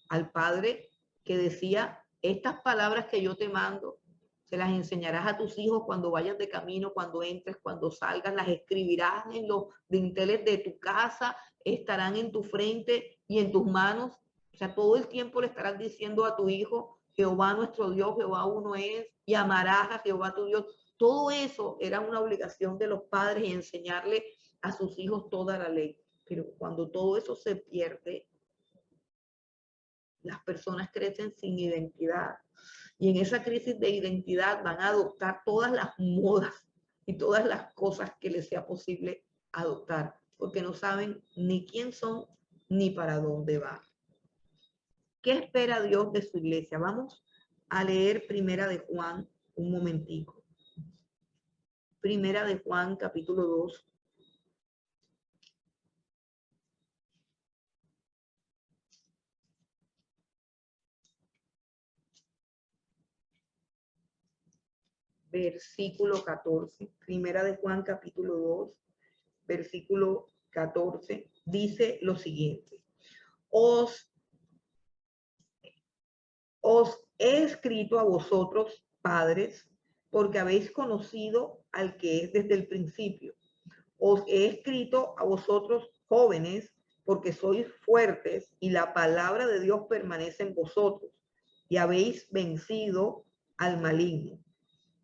al padre que decía, estas palabras que yo te mando, se las enseñarás a tus hijos cuando vayas de camino, cuando entres, cuando salgas, las escribirás en los dinteles de tu casa, estarán en tu frente y en tus manos. O sea, todo el tiempo le estarás diciendo a tu hijo, Jehová nuestro Dios, Jehová uno es, y amarás a Jehová tu Dios. Todo eso era una obligación de los padres y enseñarle a sus hijos toda la ley. Pero cuando todo eso se pierde, las personas crecen sin identidad. Y en esa crisis de identidad van a adoptar todas las modas y todas las cosas que les sea posible adoptar, porque no saben ni quién son ni para dónde van. ¿Qué espera Dios de su iglesia? Vamos a leer Primera de Juan un momentico. Primera de Juan, capítulo 2. Versículo 14. Primera de Juan, capítulo 2, versículo 14, dice lo siguiente. Os he escrito a vosotros, padres, porque habéis conocido al que es desde el principio. Os he escrito a vosotros, jóvenes, porque sois fuertes y la palabra de Dios permanece en vosotros y habéis vencido al maligno.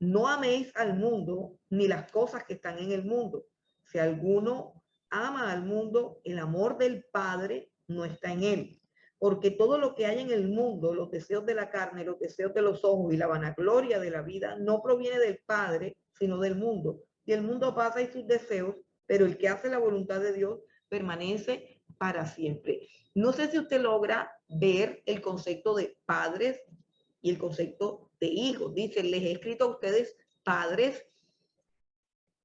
No améis al mundo ni las cosas que están en el mundo. Si alguno ama al mundo, el amor del Padre no está en él. Porque todo lo que hay en el mundo, los deseos de la carne, los deseos de los ojos y la vanagloria de la vida, no proviene del Padre, sino del mundo. Y el mundo pasa y sus deseos, pero el que hace la voluntad de Dios permanece para siempre. No sé si usted logra ver el concepto de padres y el concepto de hijos. Dice, les he escrito a ustedes, padres.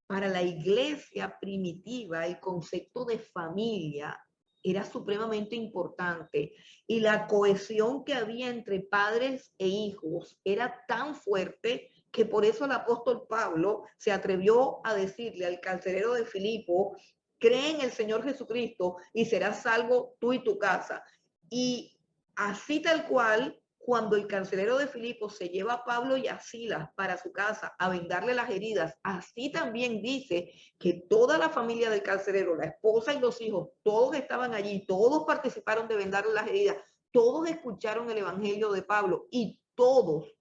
Para la iglesia primitiva, el concepto de familia era supremamente importante y la cohesión que había entre padres e hijos era tan fuerte que por eso el apóstol Pablo se atrevió a decirle al carcelero de Filipo, cree en el Señor Jesucristo y serás salvo tú y tu casa. Y así tal cual, cuando el carcelero de Filipo se lleva a Pablo y a Silas para su casa a vendarle las heridas, así también dice que toda la familia del carcelero, la esposa y los hijos, todos estaban allí, todos participaron de vendarle las heridas, todos escucharon el evangelio de Pablo y todos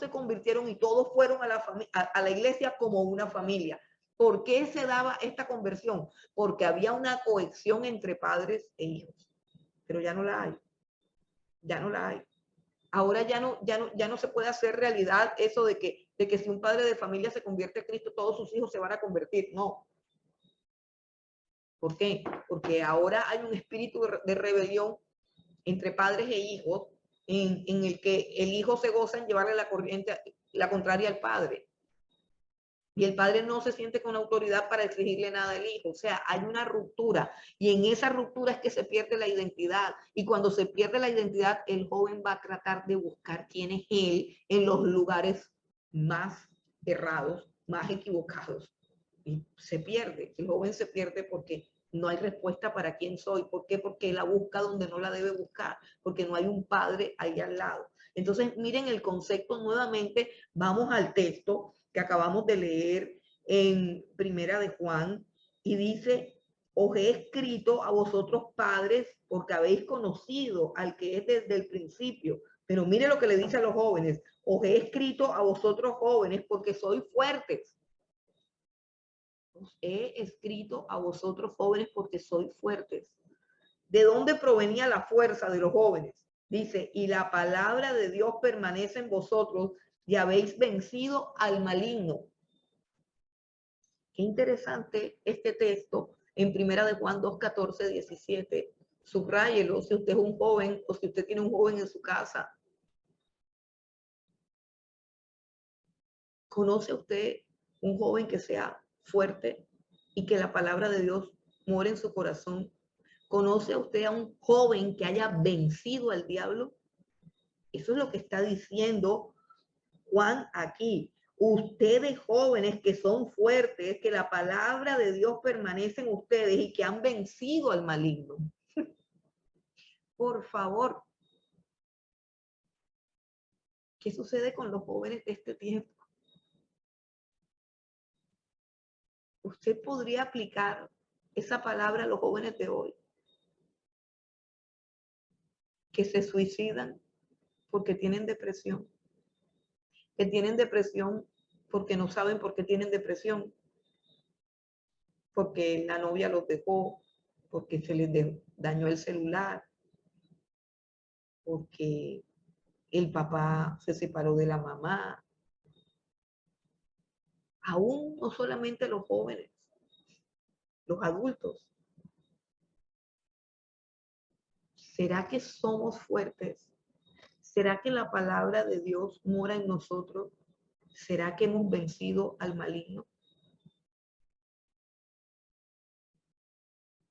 se convirtieron y todos fueron a la iglesia como una familia. ¿Por qué se daba esta conversión? Porque había una cohesión entre padres e hijos, pero ya no la hay, ya no la hay. Ahora ya no se puede hacer realidad eso de que si un padre de familia se convierte a Cristo, todos sus hijos se van a convertir. No. ¿Por qué? Porque ahora hay un espíritu de rebelión entre padres e hijos en el que el hijo se goza en llevarle la contraria al padre. Y el padre no se siente con autoridad para exigirle nada al hijo. O sea, hay una ruptura y en esa ruptura es que se pierde la identidad. Y cuando se pierde la identidad, el joven va a tratar de buscar quién es él en los lugares más errados, más equivocados. Y se pierde, el joven se pierde porque no hay respuesta para quién soy. ¿Por qué? Porque él la busca donde no la debe buscar, porque no hay un padre ahí al lado. Entonces, miren el concepto nuevamente, vamos al texto que acabamos de leer en Primera de Juan y dice, os he escrito a vosotros padres porque habéis conocido al que es desde el principio. Pero mire lo que le dice a los jóvenes, os he escrito a vosotros jóvenes porque sois fuertes. Os he escrito a vosotros jóvenes porque sois fuertes. ¿De dónde provenía la fuerza de los jóvenes? Dice, y la palabra de Dios permanece en vosotros y habéis vencido al maligno. Qué interesante este texto en Primera de Juan 2, 14, 17. Subráyelo si usted es un joven o si usted tiene un joven en su casa. ¿Conoce usted un joven que sea fuerte y que la palabra de Dios more en su corazón? ¿Conoce usted a un joven que haya vencido al diablo? Eso es lo que está diciendo Juan aquí. Ustedes jóvenes que son fuertes, que la palabra de Dios permanece en ustedes y que han vencido al maligno. Por favor, ¿qué sucede con los jóvenes de este tiempo? Usted podría aplicar esa palabra a los jóvenes de hoy, que se suicidan porque tienen depresión, que tienen depresión porque no saben por qué tienen depresión, porque la novia los dejó, porque se les dañó el celular, porque el papá se separó de la mamá. Aún no solamente los jóvenes, los adultos. ¿Será que somos fuertes? ¿Será que la palabra de Dios mora en nosotros? ¿Será que hemos vencido al maligno?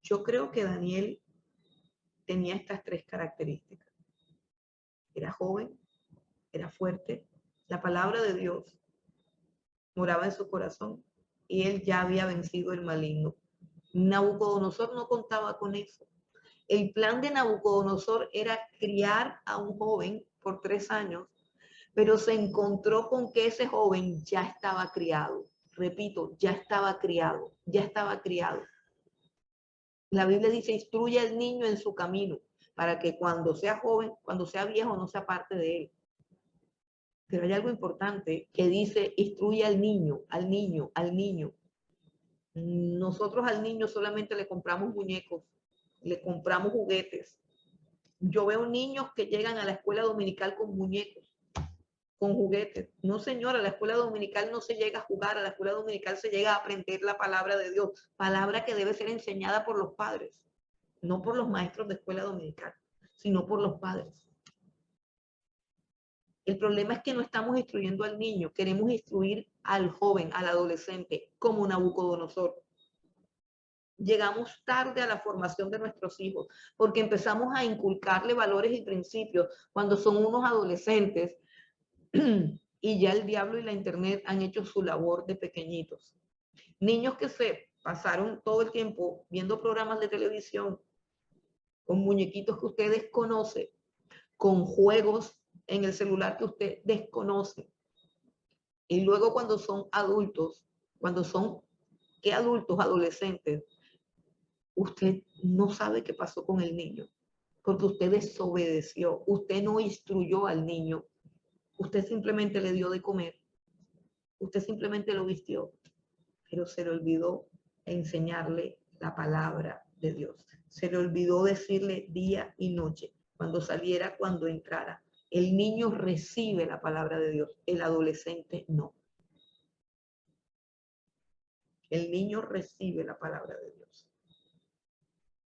Yo creo que Daniel tenía estas tres características. Era joven, era fuerte, la palabra de Dios moraba en su corazón y él ya había vencido el maligno. Nabucodonosor no contaba con eso. El plan de Nabucodonosor era criar a un joven por 3 años, pero se encontró con que ese joven ya estaba criado. Repito, ya estaba criado, ya estaba criado. La Biblia dice, instruye al niño en su camino, para que cuando sea joven, cuando sea viejo, no se aparte de él. Pero hay algo importante que dice, instruye al niño, al niño, al niño. Nosotros al niño solamente le compramos muñecos, le compramos juguetes. Yo veo niños que llegan a la escuela dominical con muñecos, con juguetes. No, señora, a la escuela dominical no se llega a jugar, a la escuela dominical se llega a aprender la palabra de Dios, palabra que debe ser enseñada por los padres, no por los maestros de escuela dominical, sino por los padres. El problema es que no estamos instruyendo al niño, queremos instruir al joven, al adolescente, como Nabucodonosor. Llegamos tarde a la formación de nuestros hijos, porque empezamos a inculcarle valores y principios cuando son unos adolescentes y ya el diablo y la internet han hecho su labor de pequeñitos. Niños que se pasaron todo el tiempo viendo programas de televisión con muñequitos que usted desconoce, con juegos en el celular que usted desconoce. Y luego cuando son adultos, cuando son, ¿qué adultos? Adolescentes, usted no sabe qué pasó con el niño, porque usted desobedeció, usted no instruyó al niño, usted simplemente le dio de comer, usted simplemente lo vistió, pero se le olvidó enseñarle la palabra de Dios. Se le olvidó decirle día y noche, cuando saliera, cuando entrara. El niño recibe la palabra de Dios, el adolescente no. El niño recibe la palabra de Dios.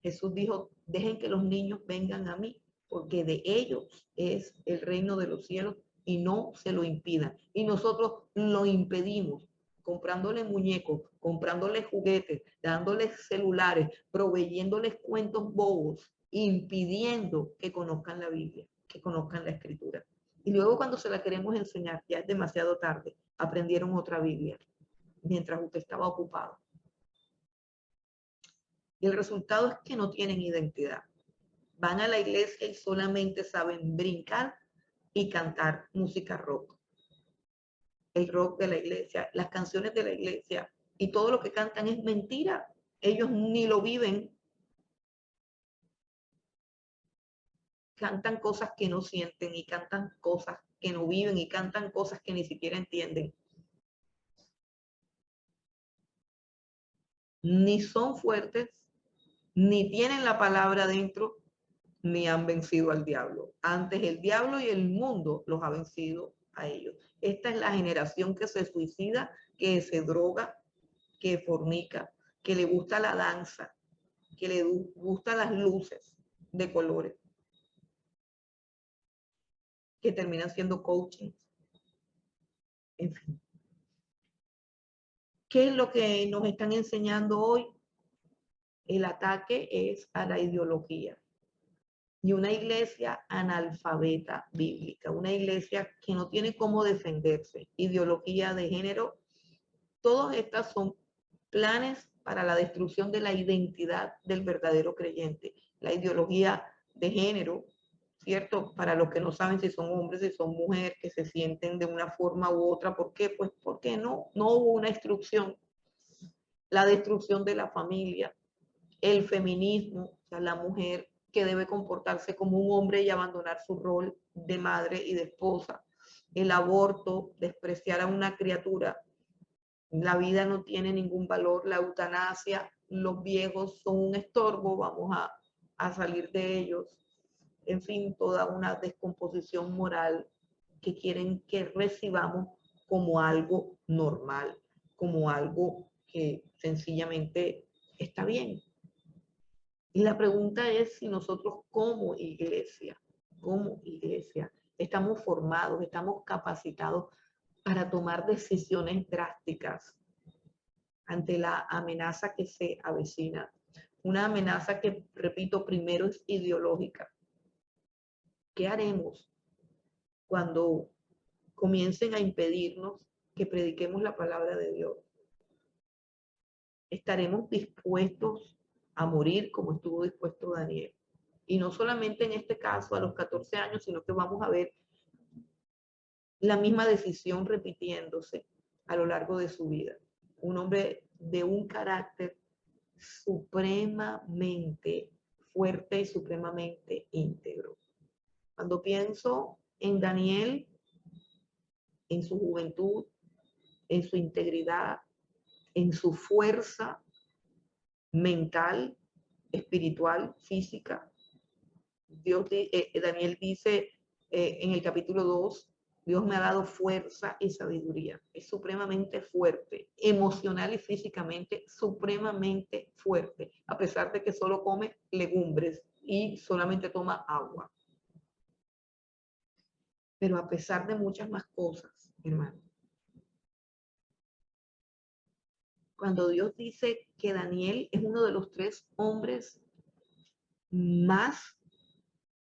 Jesús dijo, dejen que los niños vengan a mí, porque de ellos es el reino de los cielos y no se lo impidan. Y nosotros lo impedimos, comprándole muñecos, comprándoles juguetes, dándoles celulares, proveyéndoles cuentos bobos, impidiendo que conozcan la Biblia, que conozcan la Escritura. Y luego cuando se la queremos enseñar, ya es demasiado tarde, aprendieron otra Biblia, mientras usted estaba ocupado. Y el resultado es que no tienen identidad. Van a la iglesia y solamente saben brincar y cantar música rock. el rock de la iglesia, las canciones de la iglesia y todo lo que cantan es mentira. Ellos ni lo viven. Cantan cosas que no sienten y cantan cosas que no viven y cantan cosas que ni siquiera entienden. Ni son fuertes, ni tienen la palabra dentro, ni han vencido al diablo. Antes el diablo y el mundo los ha vencido a ellos. Esta es la generación que se suicida, que se droga, que fornica, que le gusta la danza, que le gustan las luces de colores, que terminan siendo coaching. En fin. ¿Qué es lo que nos están enseñando hoy? El ataque es a la ideología. Y una iglesia analfabeta bíblica, una iglesia que no tiene cómo defenderse, ideología de género, todas estas son planes para la destrucción de la identidad del verdadero creyente. La ideología de género, ¿cierto? Para los que no saben si son hombres, si son mujeres, que se sienten de una forma u otra. ¿Por qué? Pues porque no hubo una instrucción. La destrucción de la familia, el feminismo, o sea, la mujer que debe comportarse como un hombre y abandonar su rol de madre y de esposa, el aborto, despreciar a una criatura, la vida no tiene ningún valor, la eutanasia, los viejos son un estorbo, vamos a salir de ellos, en fin, toda una descomposición moral que quieren que recibamos como algo normal, como algo que sencillamente está bien. Y la pregunta es si nosotros como iglesia, estamos formados, estamos capacitados para tomar decisiones drásticas ante la amenaza que se avecina. Una amenaza que, repito, primero es ideológica. ¿Qué haremos cuando comiencen a impedirnos que prediquemos la palabra de Dios? ¿Estaremos dispuestos a morir como estuvo dispuesto Daniel? Y no solamente en este caso a los 14 años, sino que vamos a ver la misma decisión repitiéndose a lo largo de su vida. Un hombre de un carácter supremamente fuerte y supremamente íntegro. Cuando pienso en Daniel, en su juventud, en su integridad, en su fuerza mental, espiritual, física, Daniel dice en el capítulo 2, Dios me ha dado fuerza y sabiduría. Es supremamente fuerte, emocional y físicamente supremamente fuerte, a pesar de que solo come legumbres y solamente toma agua. Pero a pesar de muchas más cosas, hermano, cuando Dios dice que Daniel es uno de los 3 hombres más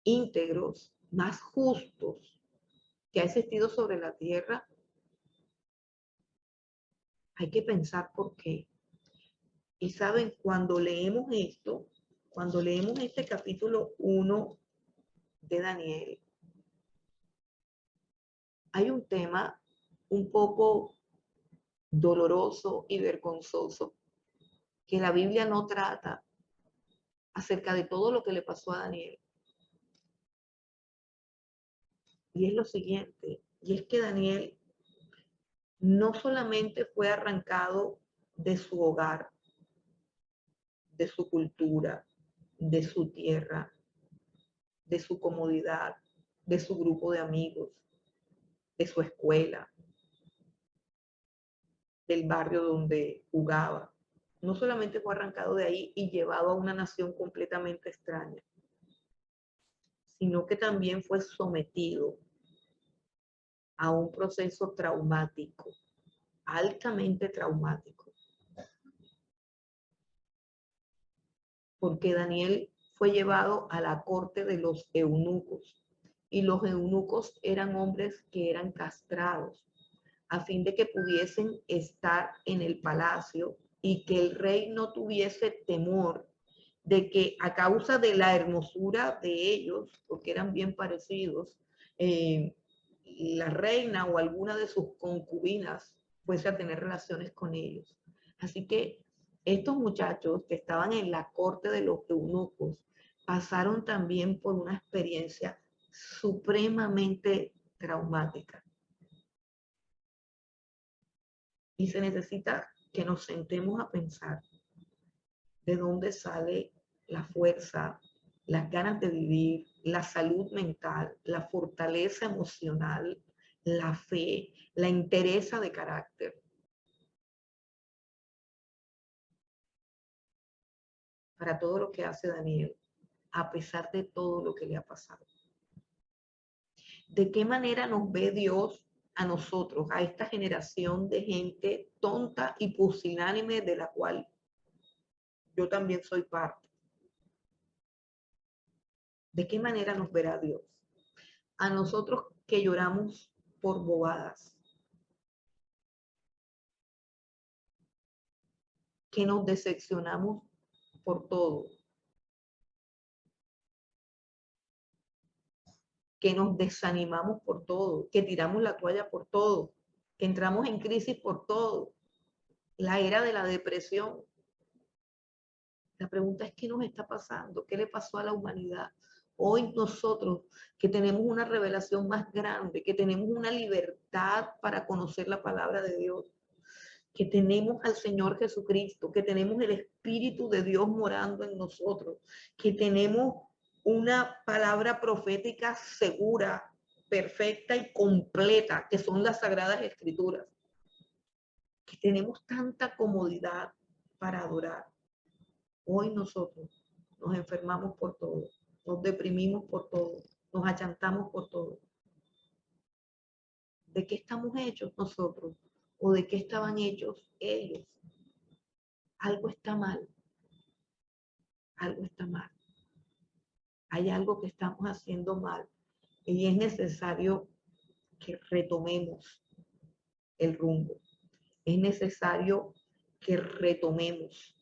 íntegros, más justos que ha existido sobre la tierra, hay que pensar por qué. Y saben, cuando leemos esto, cuando leemos este capítulo 1 de Daniel, hay un tema un poco doloroso y vergonzoso que la Biblia no trata acerca de todo lo que le pasó a Daniel. Y es lo siguiente, y es que Daniel no solamente fue arrancado de su hogar, de su cultura, de su tierra, de su comodidad, de su grupo de amigos, de su escuela, del barrio donde jugaba. No solamente fue arrancado de ahí y llevado a una nación completamente extraña, sino que también fue sometido a un proceso traumático, altamente traumático. Porque Daniel fue llevado a la corte de los eunucos, y los eunucos eran hombres que eran castrados, a fin de que pudiesen estar en el palacio y que el rey no tuviese temor de que a causa de la hermosura de ellos, porque eran bien parecidos, la reina o alguna de sus concubinas fuese a tener relaciones con ellos. Así que estos muchachos que estaban en la corte de los eunucos pasaron también por una experiencia supremamente traumática. Y se necesita que nos sentemos a pensar de dónde sale la fuerza, las ganas de vivir, la salud mental, la fortaleza emocional, la fe, la entereza de carácter para todo lo que hace Daniel, a pesar de todo lo que le ha pasado. ¿De qué manera nos ve Dios a nosotros, a esta generación de gente tonta y pusilánime de la cual yo también soy parte? ¿De qué manera nos verá Dios? A nosotros que lloramos por bobadas, que nos decepcionamos por todo, que nos desanimamos por todo, que tiramos la toalla por todo, que entramos en crisis por todo, la era de la depresión. La pregunta es, ¿qué nos está pasando? ¿Qué le pasó a la humanidad? Hoy nosotros que tenemos una revelación más grande, que tenemos una libertad para conocer la palabra de Dios, que tenemos al Señor Jesucristo, que tenemos el Espíritu de Dios morando en nosotros, que tenemos una palabra profética segura, perfecta y completa, que son las Sagradas Escrituras, que tenemos tanta comodidad para adorar. Hoy nosotros nos enfermamos por todo, nos deprimimos por todo, nos achantamos por todo. ¿De qué estamos hechos nosotros? ¿O de qué estaban hechos ellos? Algo está mal. Algo está mal. Hay algo que estamos haciendo mal y es necesario que retomemos el rumbo. Es necesario que retomemos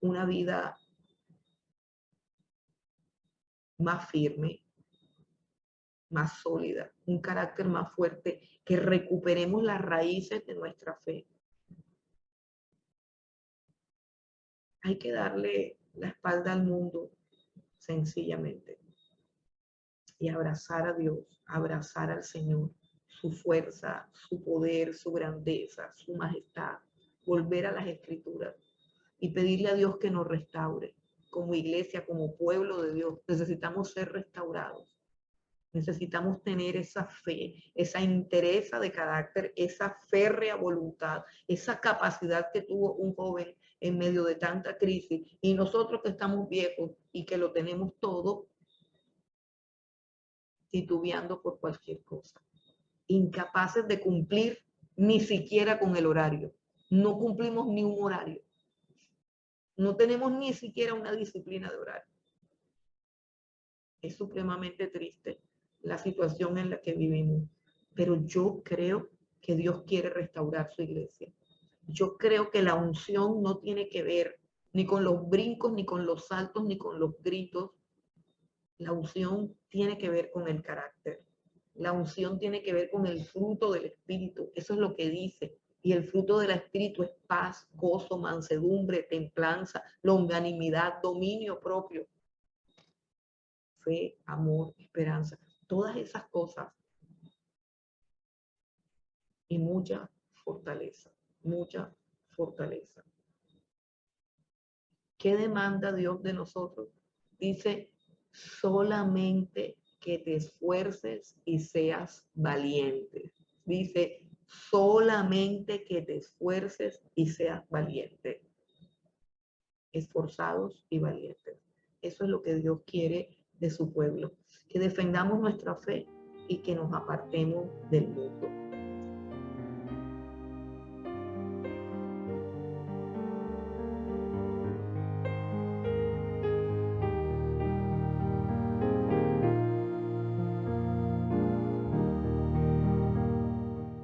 una vida más firme, más sólida, un carácter más fuerte, que recuperemos las raíces de nuestra fe. Hay que darle la espalda al mundo sencillamente y abrazar a Dios, abrazar al Señor, su fuerza, su poder, su grandeza, su majestad, volver a las Escrituras y pedirle a Dios que nos restaure. Como iglesia, como pueblo de Dios, necesitamos ser restaurados. Necesitamos tener esa fe, esa entereza de carácter, esa férrea voluntad, esa capacidad que tuvo un joven en medio de tanta crisis. Y nosotros que estamos viejos y que lo tenemos todo, titubeando por cualquier cosa. Incapaces de cumplir ni siquiera con el horario. No cumplimos ni un horario. No tenemos ni siquiera una disciplina de horario. Es supremamente triste la situación en la que vivimos, pero yo creo que Dios quiere restaurar su iglesia. Yo creo que la unción no tiene que ver ni con los brincos, ni con los saltos, ni con los gritos. La unción tiene que ver con el carácter. La unción tiene que ver con el fruto del Espíritu. Eso es lo que dice. Y el fruto del Espíritu es paz, gozo, mansedumbre, templanza, longanimidad, dominio propio. Fe, amor, esperanza, todas esas cosas y mucha fortaleza, mucha fortaleza. ¿Qué demanda Dios de nosotros? Dice, solamente que te esfuerces y seas valiente. Dice, solamente que te esfuerces y seas valiente. Esforzados y valientes. Eso es lo que Dios quiere de su pueblo. Que defendamos nuestra fe y que nos apartemos del mundo.